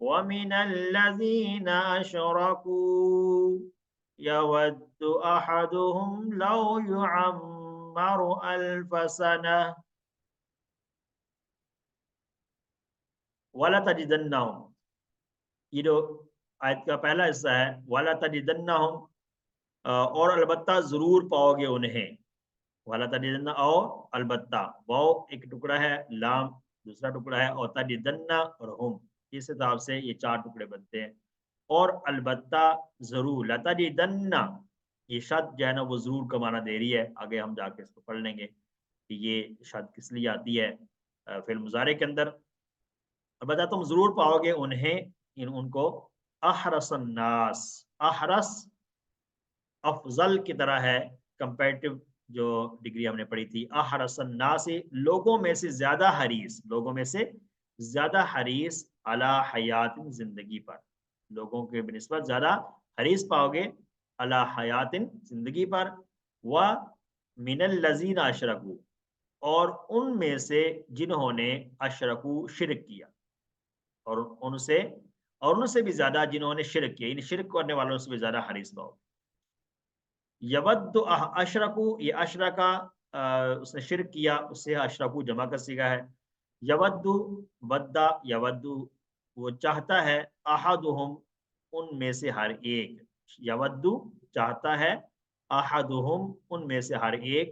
وَمِنَ الَّذِينَ أَشْرَكُوا يَوَدُّ أَحَدُهُمْ لَوْ يُعَمَّرُ أَلْفَ سَنَةٍ وَلَتَجِدَنَّهُمْ، یہ جو آیت کا پہلا حصہ ہے وَلَتَجِدَنَّهُمْ، اور البتہ ضرور پاؤ گے انہیں، وَلَتَجِدَنَّ او البتہ، واو ایک ٹکڑا ہے، لام دوسرا ٹکڑا ہے، اور تجدن اور ہم، اس حساب سے یہ چار ٹکڑے بنتے ہیں۔ اور البتہ ضرور، لَتَجِدَنَّ یہ شد جو ہے نا وہ ضرور کا معنی دے رہی ہے، آگے ہم جا کے اس کو پڑھ لیں گے کہ یہ شد کس لیے آتی ہے فعل مضارع کے اندر۔ البتہ تم ضرور پاؤ گے انہیں، ان کو، احرس الناس، احرس افضل کی طرح ہے، کمپیریٹو جو ڈگری ہم نے پڑھی تھی، احرس الناس لوگوں میں سے زیادہ حریص، لوگوں میں سے زیادہ حریص، علی حیات زندگی پر، لوگوں کے بنسبت زیادہ حریص پاؤ گے، علی حیات زندگی پر، و من الذین اشرکوا اور ان میں سے جنہوں نے اشرکو شرک کیا، اور ان سے بھی زیادہ جنہوں نے شرک کیا، یعنی شرک کرنے والوں سے بھی زیادہ حریص پاؤ گے۔ یود اشرکو، یہ اشرکا اس نے شرک کیا، اس سے اشرکو جمع کا صیغہ ہے۔ یود ودا یود وہ چاہتا ہے، احدہم ان میں سے ہر ایک، یود چاہتا ہے، احدہم ان میں سے ہر ایک،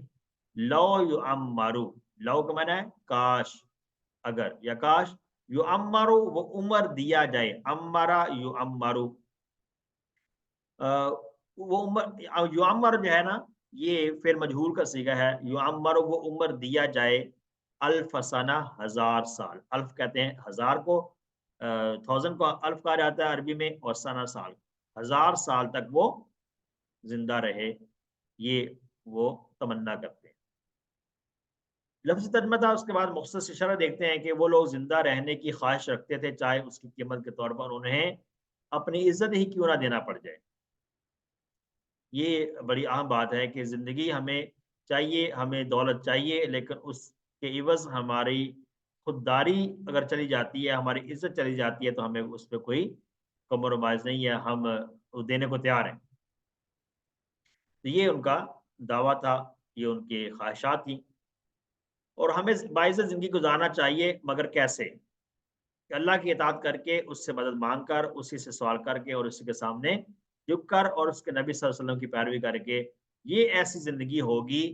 لو یعمرو، لو کا معنی ہے کاش، اگر یا کاش، یعمرو وہ عمر دیا جائے، امرا یعمرو، وہ عمر، یعمر جو ہے نا یہ فعل مجہول کا صیغہ ہے، یعمر وہ عمر دیا جائے، الف سنہ 1000 سال، الف کہتے ہیں ہزار کو، 1000 کو الف کہا جاتا ہے عربی میں، اور سنہ سال، 1000 سال تک وہ زندہ رہے، یہ وہ تمنا کرتے ہیں۔ لفظ ترجمہ تھا، اس کے بعد مختصر شرح دیکھتے ہیں کہ وہ لوگ زندہ رہنے کی خواہش رکھتے تھے چاہے اس کی قیمت کے طور پر انہیں اپنی عزت ہی کیوں نہ دینا پڑ جائے۔ یہ بڑی اہم بات ہے کہ زندگی ہمیں چاہیے، ہمیں دولت چاہیے، لیکن اس کے عوض ہماری خودداری اگر چلی جاتی ہے، ہماری عزت چلی جاتی ہے، تو ہمیں اس پہ کوئی کمپرومائز نہیں ہے، ہم دینے کو تیار ہیں۔ تو یہ ان کا دعویٰ تھا، یہ ان کی خواہشات تھیں، اور ہمیں باعزت زندگی گزارنا چاہیے، مگر کیسے؟ کہ اللہ کی اطاعت کر کے، اس سے مدد مانگ کر، اسی سے سوال کر کے، اور اسی کے سامنے جھک کر، اور اس کے نبی صلی اللہ علیہ وسلم کی پیروی کر کے، یہ ایسی زندگی ہوگی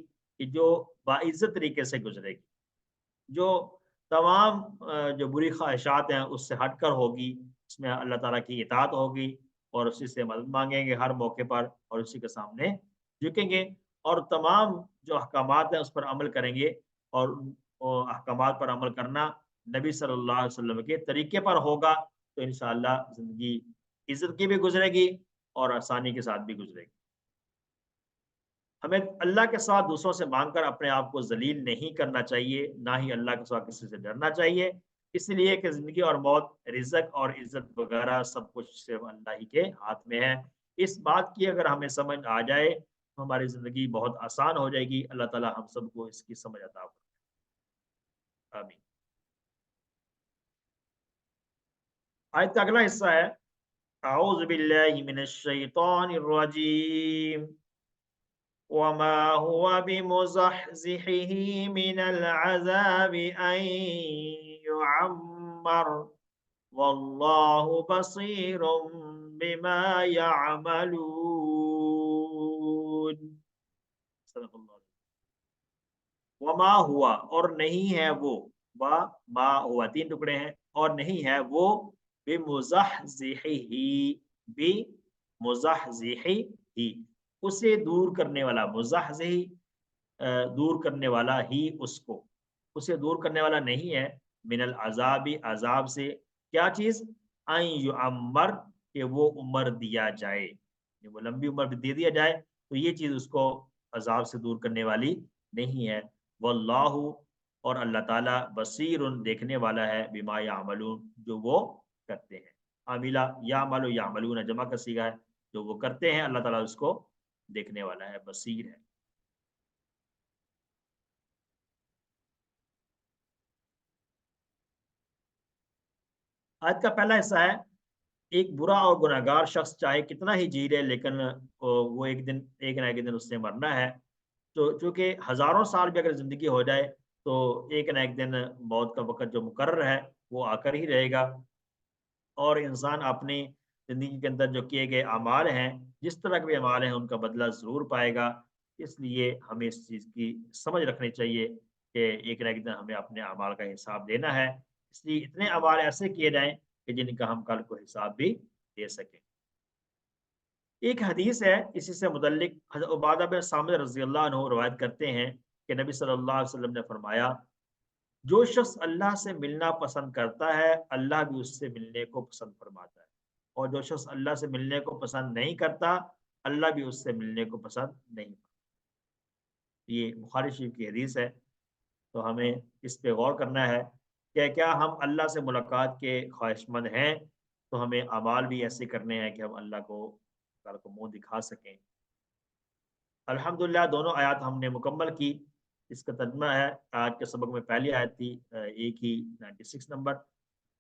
کہ جو باعزت طریقے سے گزرے گی، جو تمام جو بری خواہشات ہیں اس سے ہٹ کر ہوگی، اس میں اللہ تعالیٰ کی اطاعت ہوگی، اور اسی سے مدد مانگیں گے ہر موقع پر، اور اسی کے سامنے جھکیں گے اور تمام جو احکامات ہیں اس پر عمل کریں گے، اور احکامات پر عمل کرنا نبی صلی اللہ علیہ وسلم کے طریقے پر ہوگا، تو انشاءاللہ زندگی عزت کی بھی گزرے گی اور آسانی کے ساتھ بھی گزرے گی۔ ہمیں اللہ کے ساتھ دوسروں سے مانگ کر اپنے آپ کو ذلیل نہیں کرنا چاہیے، نہ ہی اللہ کے ساتھ کسی سے ڈرنا چاہیے، اس لیے کہ زندگی اور موت، رزق اور عزت وغیرہ سب کچھ صرف اللہ ہی کے ہاتھ میں ہے۔ اس بات کی اگر ہمیں سمجھ آ جائے تو ہماری زندگی بہت آسان ہو جائے گی۔ اللہ تعالی ہم سب کو اس کی سمجھ عطا فرمائے، آمین۔ آیت کا اگلا حصہ ہے اعوذ باللہ من الشیطان الرجیم وما هو بمزحزحه من العذاب ان يعمر واللہ بصیر بما يعملون۔ صدق اللہ۔ وما ہوا، اور نہیں ہے وہ، ما ہوا تین ٹکڑے ہیں، اور نہیں ہے وہ بمزحزحہ، بمزحزحہ، اسے دور کرنے والا، مزحزح دور کرنے والا ہی اس کو، اسے دور کرنے والا نہیں ہے، من العذاب، عذاب سے، کیا چیز، ان یعمر، کہ وہ عمر دیا جائے، وہ لمبی عمر دے دیا جائے، تو یہ چیز اس کو عذاب سے دور کرنے والی نہیں ہے۔ واللہ، اور اللہ تعالیٰ، بصیر، دیکھنے والا ہے، بما یعملون، جو وہ کرتے ہیں۔ عاملہ یعمل یعملون جمع کا صیغہ ہے، جو وہ کرتے ہیں اللہ تعالیٰ اس کو دیکھنے والا ہے، بصیر ہے۔ آیت کا پہلا حصہ ہے، ایک برا اور گناہگار شخص چاہے کتنا ہی جی لے، لیکن وہ ایک نہ ایک دن اس سے مرنا ہے۔ تو چونکہ ہزاروں سال بھی اگر زندگی ہو جائے تو ایک نہ ایک دن موت کا وقت جو مقرر ہے وہ آ کر ہی رہے گا، اور انسان اپنی زندگی کے اندر جو کیے گئے اعمال ہیں، جس طرح کے بھی اعمال ہیں، ان کا بدلہ ضرور پائے گا۔ اس لیے ہمیں اس چیز کی سمجھ رکھنی چاہیے کہ ایک نہ ایک دن ہمیں اپنے اعمال کا حساب دینا ہے، اس لیے اتنے اعمال ایسے کیے جائیں کہ جن کا ہم کل کو حساب بھی دے سکیں۔ ایک حدیث ہے اسی سے متعلق، حضرت عبادہ بن صامت رضی اللہ عنہ روایت کرتے ہیں کہ نبی صلی اللہ علیہ وسلم نے فرمایا، جو شخص اللہ سے ملنا پسند کرتا ہے اللہ بھی اس سے ملنے کو پسند فرماتا ہے، اور جو شخص اللہ سے ملنے کو پسند نہیں کرتا اللہ بھی اس سے ملنے کو پسند نہیں کرتا۔ یہ بخاری شریف کی حدیث ہے، تو ہمیں اس پہ غور کرنا ہے کہ کیا ہم اللہ سے ملاقات کے خواہش مند ہیں، تو ہمیں اعمال بھی ایسے کرنے ہیں کہ ہم اللہ کو منہ دکھا سکیں۔ الحمدللہ دونوں آیات ہم نے مکمل کی۔ اس کا ترجمہ ہے، آج کے سبق میں پہلی آیت تھی، ایک ہی 96 نمبر،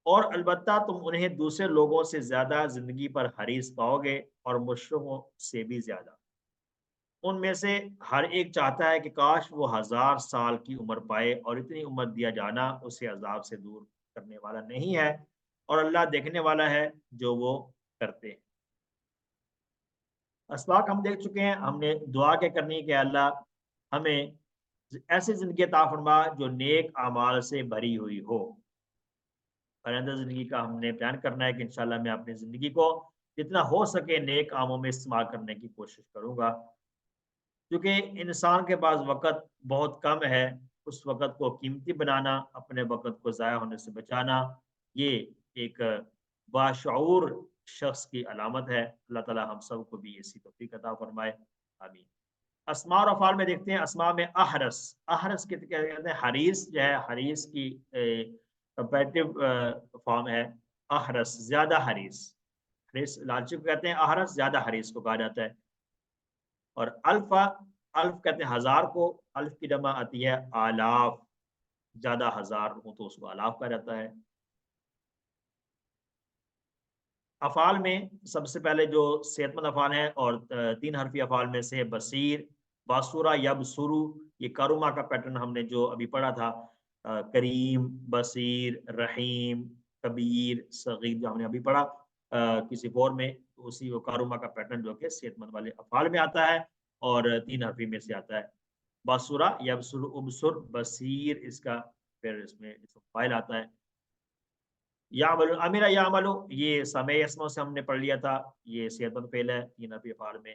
اور البتہ تم انہیں دوسرے لوگوں سے زیادہ زندگی پر حریص پاؤ گے اور مشرکوں سے بھی زیادہ۔ ان میں سے ہر ایک چاہتا ہے کہ کاش وہ 1000 سال کی عمر پائے، اور اتنی عمر دیا جانا اسے عذاب سے دور کرنے والا نہیں ہے، اور اللہ دیکھنے والا ہے جو وہ کرتے ہیں۔ اسباق ہم دیکھ چکے ہیں، ہم نے دعا کیا کرنی ہے کہ اللہ ہمیں ایسی زندگی عطا فرما جو نیک اعمال سے بھری ہوئی ہو۔ آئندہ زندگی کا ہم نے بیان کرنا ہے کہ انشاءاللہ میں اپنی زندگی کو جتنا ہو سکے نیک کاموں میں استعمال کرنے کی کوشش کروں گا، کیونکہ انسان کے پاس وقت بہت کم ہے۔ اس وقت کو قیمتی بنانا، اپنے وقت کو ضائع ہونے سے بچانا، یہ ایک باشعور شخص کی علامت ہے۔ اللہ تعالی ہم سب کو بھی اسی توفیق عطا فرمائے، آمین۔ اسماء اور افعال میں دیکھتے ہیں، اسماء میں احرس، احرس کے کہتے ہیں حریص، جو ہے حریص کی کمپیریٹیو فارم ہے احرس، زیادہ حریص، حریص لالچی کو کہتے ہیں، احرس زیادہ حریص کو کہا جاتا ہے۔ اور الف، الف کہتے ہیں ہزار کو، الف کی جمع آتی ہے آلاف، زیادہ ہزار ہو تو اس کو آلاف کہا جاتا ہے۔ افعال میں سب سے پہلے جو صحت مند افعال ہیں اور 3 حرفی افعال میں سے بصیر، باسورا، یبسرو، یہ کاروما کا پیٹرن ہم نے جو ابھی پڑھا تھا، کریم، بصیر، رحیم، کبیر، صغیر، جو ہم نے ابھی پڑھا کسی فور میں، اسی وہ کاروما کا پیٹرن جو کہ صحت مند والے افعال میں آتا ہے اور 3 حرفی میں سے آتا ہے۔ باسورا، یبسر، ابصر، بصیر، اس کا پھر اس میں فائل آتا ہے۔ یعملو، عمل یعملو، یہ سمع اسموں سے ہم نے پڑھ لیا تھا، یہ صحت مند فعل ہے 3 حرفی افعال میں۔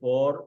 4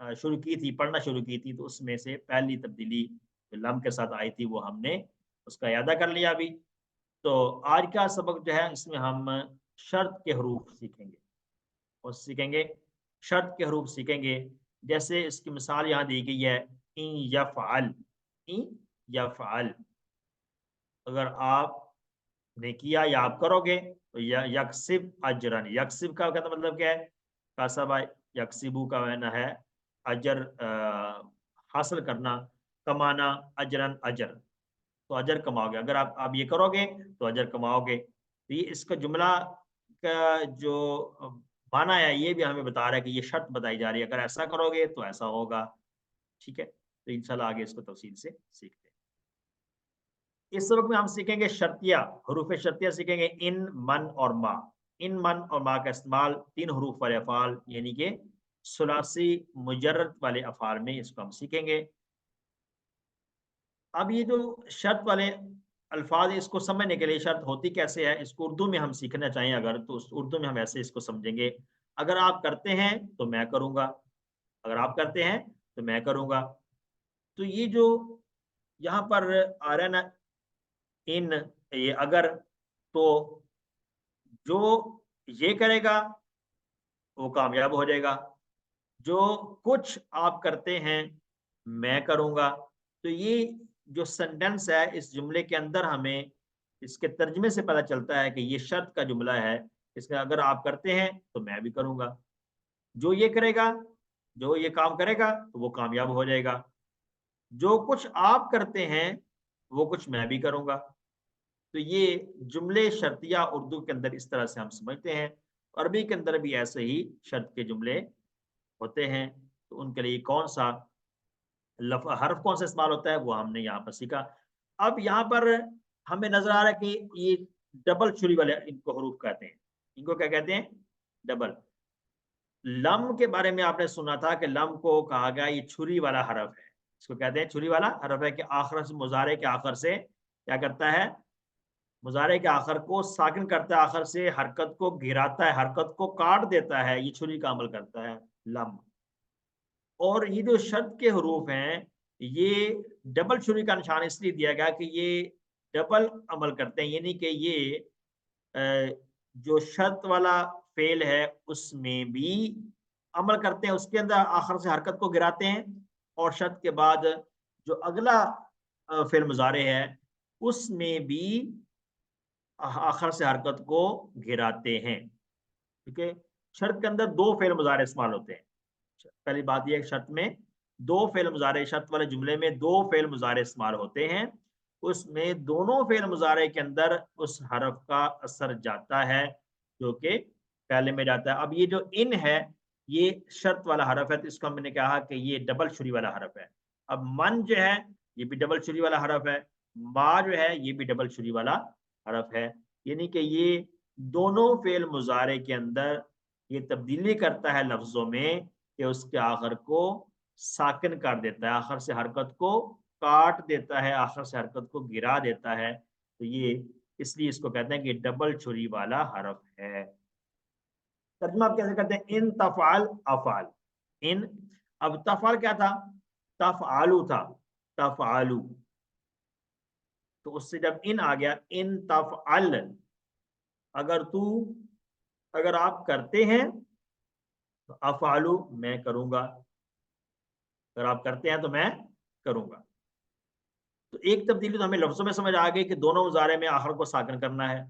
شروع کی تھی، پڑھنا شروع کی تھی، تو اس میں سے پہلی تبدیلی جو لم کے ساتھ آئی تھی وہ ہم نے اس کا اعادہ کر لیا ابھی۔ تو آج کا سبق جو ہے اس میں ہم شرط کے حروف سیکھیں گے، اور سیکھیں گے شرط کے حروف سیکھیں گے۔ جیسے اس کی مثال یہاں دی گئی ہے، ان یفعل، ان یفعل، اگر آپ نے کیا یا آپ کرو گے تو یکسب اجرن، یکسب کا کہتا مطلب کیا ہے، کاسب یکسبو کا معنی ہے اجر حاصل کرنا، کمانا، اجرن اجر، تو اجر کماؤ گے، اگر آپ یہ کرو گے تو اجر کماؤ گے۔ تو یہ اس کا جملہ کا جو معنی ہے یہ بھی ہمیں بتا رہا ہے کہ یہ شرط بتائی جا رہی ہے، اگر ایسا کرو گے تو ایسا ہوگا، ٹھیک ہے۔ تو انشاءاللہ آگے اس کو تفصیل سے سیکھتے ہیں۔ اس سبق میں ہم سیکھیں گے شرطیہ، حروف شرطیہ سیکھیں گے، ان، من اور ما۔ ان، من اور ما کا استعمال 3 حروف والے افعال یعنی کہ ثلاثی مجرد والے افعال میں اس کو ہم سیکھیں گے۔ اب یہ جو شرط والے الفاظ ہیں اس کو سمجھنے کے لیے شرط ہوتی کیسے ہے، اس کو اردو میں ہم سیکھنا چاہیں اگر، تو اردو میں ہم ایسے اس کو سمجھیں گے، اگر آپ کرتے ہیں تو میں کروں گا، اگر آپ کرتے ہیں تو میں کروں گا۔ تو یہ جو یہاں پر آ رہا ہے نا ان، یہ اگر، تو جو یہ کرے گا وہ کامیاب ہو جائے گا، جو کچھ آپ کرتے ہیں میں کروں گا۔ تو یہ جو سینٹینس ہے اس جملے کے اندر ہمیں اس کے ترجمے سے پتہ چلتا ہے کہ یہ شرط کا جملہ ہے، اس میں اگر آپ کرتے ہیں تو میں بھی کروں گا، جو یہ کرے گا، جو یہ کام کرے گا تو وہ کامیاب ہو جائے گا، جو کچھ آپ کرتے ہیں وہ کچھ میں بھی کروں گا۔ تو یہ جملے شرطیہ اردو کے اندر اس طرح سے ہم سمجھتے ہیں، عربی کے اندر بھی ایسے ہی شرط کے جملے ہوتے ہیں۔ تو ان کے لیے کون سا حرف کون سا استعمال ہوتا ہے وہ ہم نے یہاں پر سیکھا۔ اب یہاں پر ہمیں نظر آ رہا ہے کہ یہ ڈبل چھری والے ان کو حروف کہتے ہیں، ان کو کیا کہتے ہیں، ڈبل۔ لم کے بارے میں آپ نے سنا تھا کہ لم کو کہا گیا یہ چھری والا حرف ہے، اس کو کہتے ہیں چھری والا حرف ہے، کہ آخر سے مضارع کے آخر سے کیا کرتا ہے، مضارع کے آخر کو ساکن کرتا ہے، آخر سے حرکت کو گراتا ہے، حرکت کو کاٹ دیتا ہے، یہ چھری کا عمل کرتا ہے لم۔ اور یہ جو شرط کے حروف ہیں یہ ڈبل چھری کا نشان اس لیے دیا گیا کہ یہ ڈبل عمل کرتے ہیں، یعنی کہ یہ جو شرط والا فعل ہے اس میں بھی عمل کرتے ہیں، اس کے اندر آخر سے حرکت کو گراتے ہیں، اور شرط کے بعد جو اگلا فعل مضارع ہے اس میں بھی آخر سے حرکت کو گراتے ہیں، ٹھیک ہے۔ شرط کے اندر 2 فعل مضارع استعمال ہوتے ہیں۔ پہلی بات یہ ہے شرط میں 2 فعل مضارع، شرط والے جملے میں 2 فعل مضارع استعمال ہوتے ہیں، اس میں دونوں فعل مضارع کے اندر اس حرف کا اثر جاتا ہے جو کہ پہلے میں جاتا ہے۔ اب یہ جو ان ہے یہ شرط والا حرف ہے، تو اس کو ہم نے کہا کہ یہ ڈبل چھری والا حرف ہے۔ اب من جو ہے یہ بھی ڈبل چھری والا حرف ہے، ما جو ہے یہ بھی ڈبل چھری والا حرف ہے، یعنی کہ یہ دونوں فعل مضارع کے اندر یہ تبدیلی کرتا ہے لفظوں میں کہ اس کے آخر کو ساکن کر دیتا ہے، آخر سے حرکت کو کاٹ دیتا ہے، آخر سے حرکت کو گرا دیتا ہے، تو یہ اس لیے اس کو کہتے ہیں کہ ڈبل چھری والا حرف ہے۔ ترجمہ آپ کیسے کرتے ہیں، ان تفعل افعل، ان، اب تفعل کیا تھا، تفعلو تھا، تفعلو، تو اس سے جب ان آ گیا ان تفعل، اگر آپ کرتے ہیں تو افعلو میں کروں گا، اگر آپ کرتے ہیں تو میں کروں گا۔ تو ایک تبدیلی تو ہمیں لفظوں میں سمجھ آ گئی کہ دونوں مضارع میں آخر کو ساکن کرنا ہے۔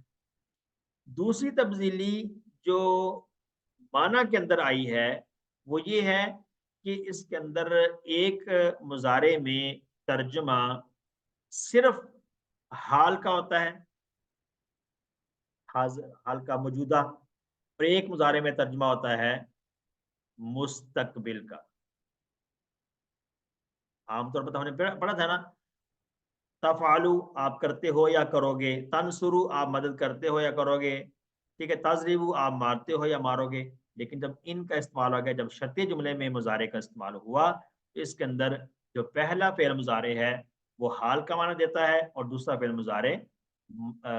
دوسری تبدیلی جو معنی کے اندر آئی ہے وہ یہ ہے کہ اس کے اندر ایک مضارع میں ترجمہ صرف حال کا ہوتا ہے، حال کا موجودہ، اور ایک مضارع میں ترجمہ ہوتا ہے مستقبل کا۔ عام طور پر ہم نے پڑھا تھا نا، تفعلو آپ کرتے ہو یا کرو گے، تنصرو آپ مدد کرتے ہو یا کرو گے، ٹھیک ہے، تضربو آپ مارتے ہو یا مارو گے۔ لیکن جب ان کا استعمال ہو گیا، جب شرطی جملے میں مضارع کا استعمال ہوا تو اس کے اندر جو پہلا فعل مضارع ہے وہ حال کا معنی دیتا ہے، اور دوسرا فعل مضارع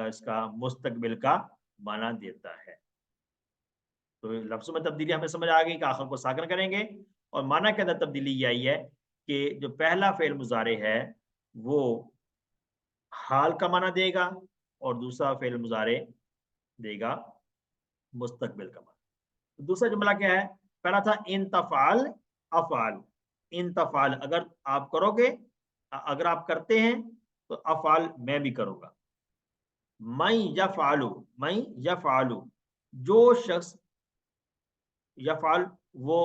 اس کا مستقبل کا معنی دیتا ہے۔ تو لفظوں میں تبدیلی ہمیں سمجھ آ گئی کہ آخر کو ساکن کریں گے اور معنی کے اندر تبدیلی یہ آئی ہے کہ جو پہلا فعل مضارع ہے وہ حال کا معنی دے گا اور دوسرا فعل مضارع دے گا مستقبل کا معنی. دوسرا جملہ کیا ہے؟ پہلا تھا ان تفعل افعال. ان تفعل اگر آپ کرو گے، اگر آپ کرتے ہیں تو افعال میں بھی کروں گا. میں یفعلو جو شخص یفعل وہ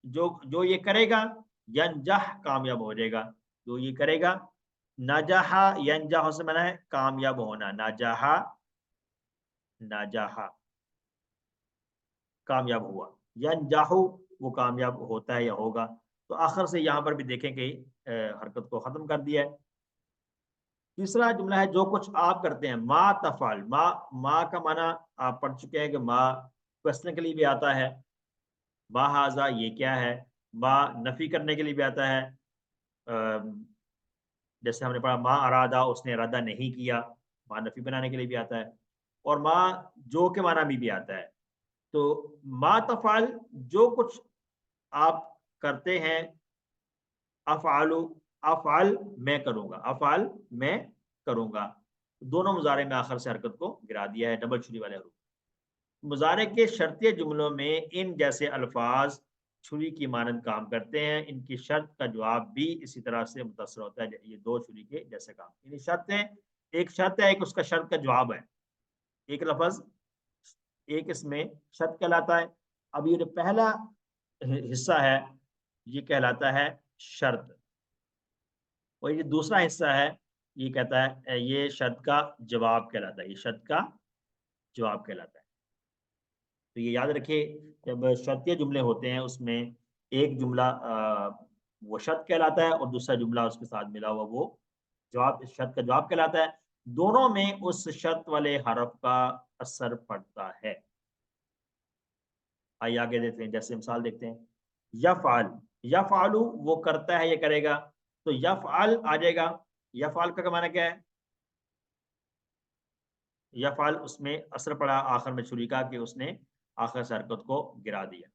جو یہ کرے گا، ینجح کامیاب ہو جائے گا. جو یہ کرے گا، نجح ینجح سے معنی ہے کامیاب ہونا. نجح کامیاب ہوا، ینجح وہ کامیاب ہوتا ہے یا ہوگا. تو آخر سے یہاں پر بھی دیکھیں کہ حرکت کو ختم کر دیا ہے. تیسرا جملہ ہے جو کچھ آپ کرتے ہیں. ما تفعل، ما کا معنی آپ پڑھ چکے ہیں کہ ما کوسچن کے لیے بھی آتا ہے. ما ہاذا یہ کیا ہے. ما نفی کرنے کے لیے بھی آتا ہے، جیسے ہم نے پڑھا ما ارادہ اس نے ارادہ نہیں کیا. ما نفی بنانے کے لیے بھی آتا ہے. اور ما جو کے معنی بھی آتا ہے. تو ما تفعل جو کچھ آپ کرتے ہیں، افعل میں کروں گا، افعل میں کروں گا. دونوں مضارع میں آخر سے حرکت کو گرا دیا ہے ڈبل چھری والے حروف. مضارع کے شرطیہ جملوں میں ان جیسے الفاظ چھری کی مانند کام کرتے ہیں. ان کی شرط کا جواب بھی اسی طرح سے متصر ہوتا ہے. یہ دو چھری کے جیسے کام، یعنی شرط ہے، ایک شرط ہے، ایک اس کا شرط کا جواب ہے. ایک لفظ ایک اس میں شرط کہلاتا ہے. اب یہ جو پہلا حصہ ہے یہ کہلاتا ہے شرط، اور یہ دوسرا حصہ ہے یہ کہتا ہے یہ شرط کا جواب کہلاتا ہے. یہ شرط کا جواب کہلاتا ہے. تو یہ یاد رکھیے جب شرطیہ جملے ہوتے ہیں اس میں ایک جملہ وہ شرط کہلاتا ہے اور دوسرا جملہ اس کے ساتھ ملا ہوا وہ جواب، شرط کا جواب کہلاتا ہے. دونوں میں اس شرط والے حرف کا اثر پڑتا ہے. آئیے آگے دیکھتے ہیں. جیسے مثال دیکھتے ہیں، یفعل، یفعلو وہ کرتا ہے، یہ کرے گا. تو یفعل آ جائے گا. یفعل کا معنی کیا ہے؟ یفعل اس میں اثر پڑا آخر میں چھری کا کہ اس نے آخر سے حرکت کو گرا دیا.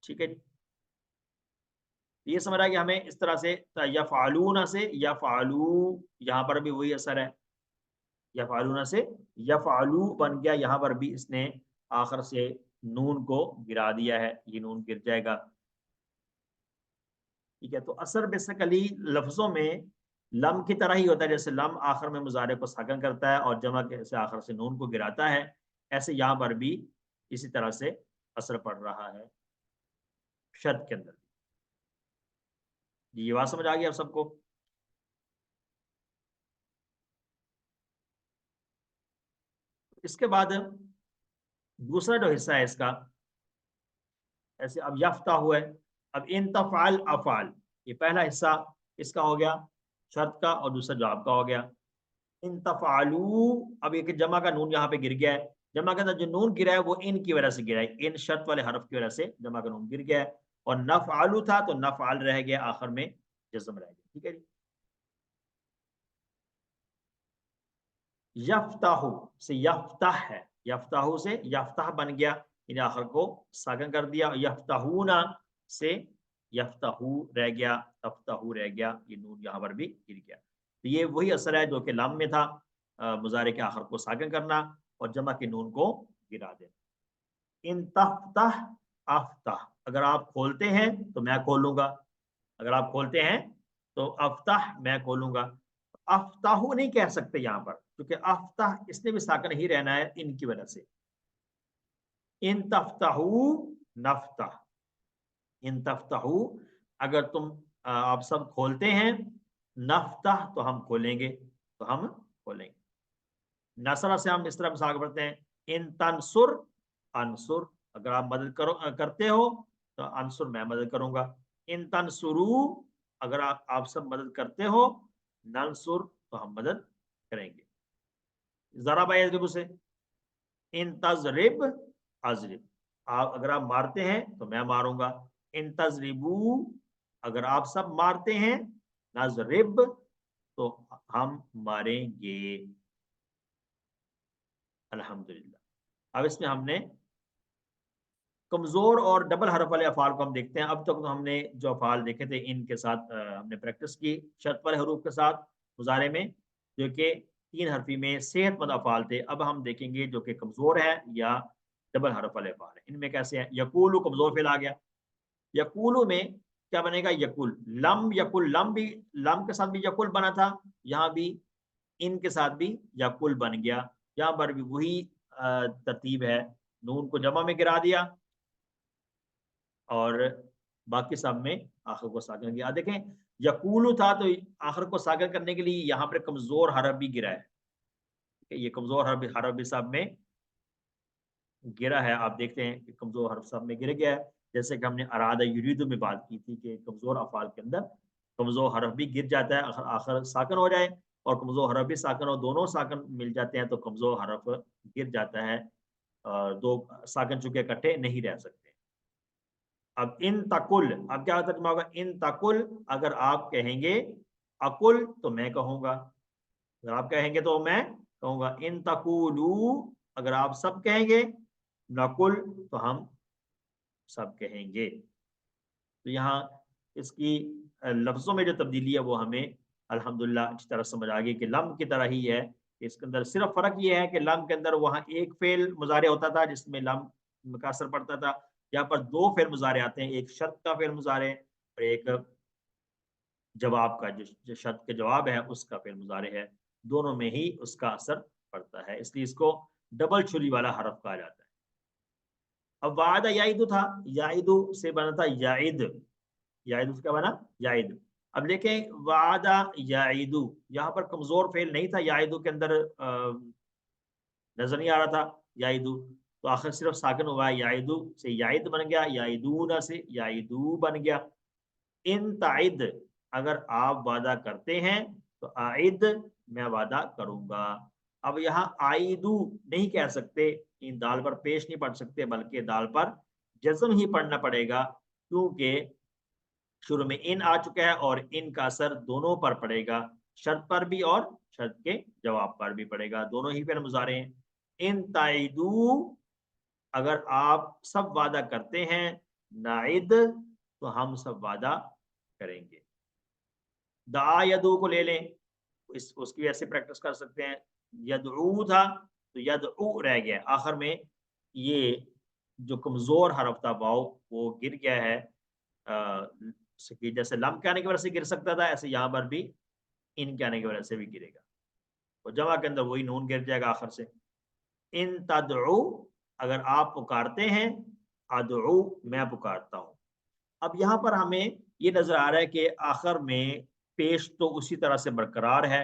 ٹھیک ہے، یہ سمجھ رہا ہے کہ ہمیں اس طرح سے یفعلون سے یفعلو، یہاں پر بھی وہی اثر ہے. یفعلون سے یفعلو بن گیا، یہاں پر بھی اس نے آخر سے نون کو گرا دیا ہے، یہ نون گر جائے گا. ٹھیک ہے، تو اثر بیسیکلی لفظوں میں لم کی طرح ہی ہوتا ہے. جیسے لم آخر میں مضارع کو ساکن کرتا ہے اور جمع سے آخر سے نون کو گراتا ہے، ایسے یہاں پر بھی اسی طرح سے اثر پڑ رہا ہے شرط کے اندر. یہ بات سمجھ آ گئی آپ سب کو؟ اس کے بعد دوسرا جو حصہ ہے اس کا، ایسے اب یفتح ہوا ہے. اب ان تفعل افعال، یہ پہلا حصہ اس کا ہو گیا شرط کا اور دوسرا جواب کا ہو گیا. ان تفعلو، اب یہ کہ جمع کا نون یہاں پہ گر گیا ہے. جمع کے اندر جو نون گرا ہے وہ ان کی وجہ سے گرا ہے، ان شرط والے حرف کی وجہ سے جمع کا نون گر گیا ہے. اور نفعلو تھا تو نفعل رہ گیا، آخر میں جزم رہ گیا. ٹھیک ہے جی. یفتح سے یفتح ہے، یفتح سے یفتح بن گیا، ان آخر کو ساکن کر دیا. یفتحون سے یفتحو رہ گیا، تفتحو رہ گیا، یہ نون یہاں پر بھی گر گیا. تو یہ وہی اثر ہے جو کہ لام میں تھا، مضارع کے آخر کو ساکن کرنا اور جمع کے نون کو گرا دینا. ان تفتح افتح، اگر آپ کھولتے ہیں تو میں کھولوں گا، اگر آپ کھولتے ہیں تو افتح میں کھولوں گا. افتحو نہیں کہہ سکتے یہاں پر کیونکہ افتح اس نے بھی ساکن ہی رہنا ہے ان کی وجہ سے. ان تفتحو نفتح، ان تفتحو اگر تم آپ سب کھولتے ہیں، نفتح تو ہم کھولیں گے، تو ہم کھولیں گے. نصرہ سے ہم اس طرح مثال پڑھتے ہیں، ان تنصر انصر، اگر آپ مدد کرتے ہو تو انصر میں مدد کروں گا. ان تنصرو اگر آپ سب مدد کرتے ہو، ننصر تو ہم مدد کریں گے. ضرب یضرب سے ان تضرب اضرب، آپ اگر آپ مارتے ہیں تو میں ماروں گا. ان تضربو اگر آپ سب مارتے ہیں، نضرب تو ہم ماریں گے. الحمدللہ. اب اس میں ہم نے کمزور اور ڈبل حرف والے افعال کو ہم دیکھتے ہیں. اب تک تو ہم نے جو افعال دیکھے تھے ان کے ساتھ ہم نے پریکٹس کی شرط والے حروف کے ساتھ مضارع میں، جو کہ 3 حرفی میں صحت مند افعال تھے. اب ہم دیکھیں گے جو کہ کمزور ہے یا ڈبل حرف والے افعال ہیں. ان میں کیسے ہیں؟ یقولو کمزور فعل آ گیا. یقولو میں کیا بنے گا؟ یقول. لم یقول، لم بھی لم کے ساتھ بھی یقول بنا تھا، یہاں بھی ان کے ساتھ بھی یقول بن گیا. یہاں پر بھی وہی ترتیب ہے، نون کو جمع میں گرا دیا اور باقی سب میں آخر کو ساکن کیا. دیکھیں یقولو تھا تو آخر کو ساکن کرنے کے لیے یہاں پر کمزور حرف بھی گرا ہے. یہ کمزور حرف بھی سب میں گرا ہے. آپ دیکھتے ہیں کہ کمزور حرف سب میں گر گیا ہے. جیسے کہ ہم نے ارادہ یریدو میں بات کی تھی کہ کمزور افعال کے اندر کمزور حرف بھی گر جاتا ہے، آخر ساکن ہو جائے اور کمزور حرف بھی ساکن ہو، دونوں ساکن مل جاتے ہیں تو کمزور حرف گر جاتا ہے. دو ساکن چکے اکٹھے نہیں رہ سکتے. اب ان تقل، اب کیا ترجمہ ہوگا؟ ان تقل، اگر آپ کہیں گے اقل تو میں کہوں گا، اگر آپ کہیں گے تو میں کہوں گا. ان تقولو، اگر آپ سب کہیں گے، نقل تو ہم سب کہیں گے. تو یہاں اس کی لفظوں میں جو تبدیلی ہے وہ ہمیں الحمدللہ اچھی طرح سمجھ آ گئی کہ لم کی طرح ہی ہے. اس کے اندر صرف فرق یہ ہے کہ لم کے اندر وہاں ایک فعل مضارع ہوتا تھا جس میں لم کا اثر پڑتا تھا، یہاں پر 2 فعل مضارع آتے ہیں، ایک شرط کا فعل مضارع اور ایک جواب کا، جو شرط کے جواب ہے اس کا فعل مضارع ہے. دونوں میں ہی اس کا اثر پڑتا ہے، اس لیے اس کو ڈبل چھری والا حرف کہا جاتا ہے. اب وعدہ یعیدو تھا، یعیدو سے بنا تھا یعید، یعیدو سے کیا بنا؟ یعید. اب دیکھیں وعدہ یعیدو، یہاں پر کمزور فعل نہیں تھا، یعیدو کے اندر نظر نہیں آ رہا تھا یعیدو، تو آخر صرف ساکن ہوا ہے. یعیدو سے یعید بن گیا، یعیدون سے یعیدو بن گیا. ان تعید، اگر آپ وعدہ کرتے ہیں تو اعد، میں وعدہ کروں گا. اب یہاں آئیدو نہیں کہہ سکتے، ان دال پر پیش نہیں پڑھ سکتے، بلکہ دال پر جزم ہی پڑھنا پڑے گا، کیونکہ شروع میں ان آ چکا ہے اور ان کا اثر دونوں پر پڑے گا، شرط پر بھی اور شرط کے جواب پر بھی پڑے گا، دونوں ہی فعل مضارع ہیں. ان تعیدو، اگر آپ سب وعدہ کرتے ہیں، نعید تو ہم سب وعدہ کریں گے. دعا یدعو کو لے لیں، اس کی ویسے پریکٹس کر سکتے ہیں. یدعو تھا تو یدعو رہ گیا، آخر میں یہ جو کمزور حرف تھا واو وہ گر گیا ہے. جیسے لم کے آنے کی وجہ سے گر سکتا تھا، ایسے یہاں پر بھی ان کے آنے کی وجہ سے بھی گرے گا، اور جمع کے اندر وہی نون گر جائے گا آخر سے. ان تدعو، اگر آپ پکارتے ہیں، ادعو میں پکارتا ہوں. اب یہاں پر ہمیں یہ نظر آ رہا ہے کہ آخر میں پیش تو اسی طرح سے برقرار ہے،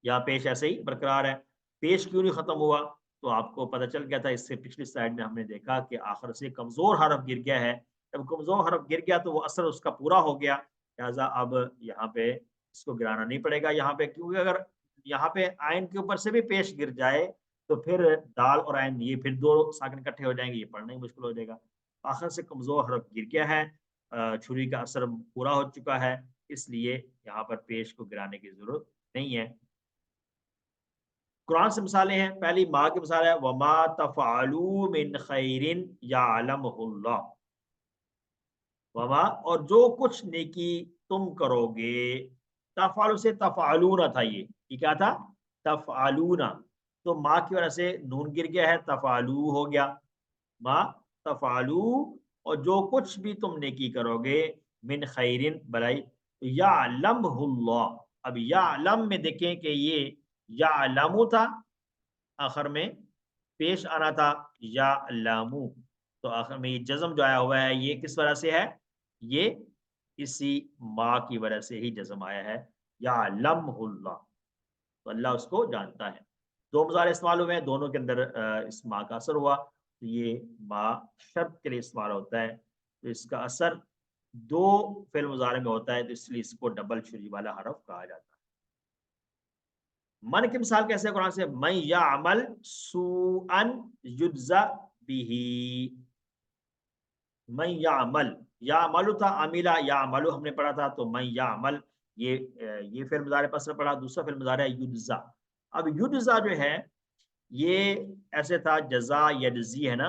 یا پیش ایسے ہی برقرار ہے. پیش کیوں نہیں ختم ہوا؟ تو آپ کو پتہ چل گیا تھا، اس سے پچھلی سلائیڈ میں ہم نے دیکھا کہ آخر سے کمزور حرف گر گیا ہے. جب کمزور حرف گر گیا تو وہ اثر اس کا پورا ہو گیا، لہٰذا اب یہاں پہ اس کو گرانا نہیں پڑے گا یہاں پہ، کیونکہ اگر یہاں پہ آئین کے اوپر سے بھی پیش گر جائے تو پھر دال اور آئین یہ پھر 2 ساکن اکٹھے ہو جائیں گے، یہ پڑھنا ہی مشکل ہو جائے گا. آخر سے کمزور حرف گر گیا ہے، چھری کا اثر پورا ہو چکا ہے، اس لیے یہاں پر پیش کو گرانے کی ضرورت نہیں ہے. قرآن سے مثالیں ہیں. پہلی ماں کی مثال ہے وَمَا تَفْعَلُوا مِنْ خَيْرٍ يَعْلَمْهُ اللَّهُ. وما، اور جو کچھ نیکی تم کرو گے، تفعلوا سے تفعلون تھا، یہ کیا تھا؟ تفعلون. تو ماں کی وجہ سے نون گر گیا ہے، تفعلوا ہو گیا. ما تفعلوا، اور جو کچھ بھی تم نیکی کرو گے، من خیرن بلائی، یعلمہ اللہ. اب یعلم میں دیکھیں کہ یہ یعلم تھا، آخر میں پیش آنا تھا یعلم، تو آخر میں یہ جزم جو آیا ہوا ہے یہ کس وجہ سے ہے؟ یہ اسی ما کی وجہ سے ہی جزم آیا ہے، یعلمہ اللہ، تو اللہ اس کو جانتا ہے. 2 مضارع استعمال ہوئے ہیں، دونوں کے اندر اس ما کا اثر ہوا، تو یہ ما شرط کے لیے استعمال ہوتا ہے، تو اس کا اثر 2 فعل مضارع میں ہوتا ہے، تو اس لیے اس کو ڈبل چھری والا حرف کہا جاتا ہے. من کی مثال کیسے ہے قرآن سے؟ من یعمل سوءا یجزا بہ. من یعمل، یعمل تھا، عملہ یعمل ہم نے پڑھا تھا، تو من یعمل یہ فعل مضارع پر اثر پڑا. دوسرا فعل مضارع ہے یجزا. اب یجزا جو ہے یہ ایسے تھا جزا یجزی ہے نا،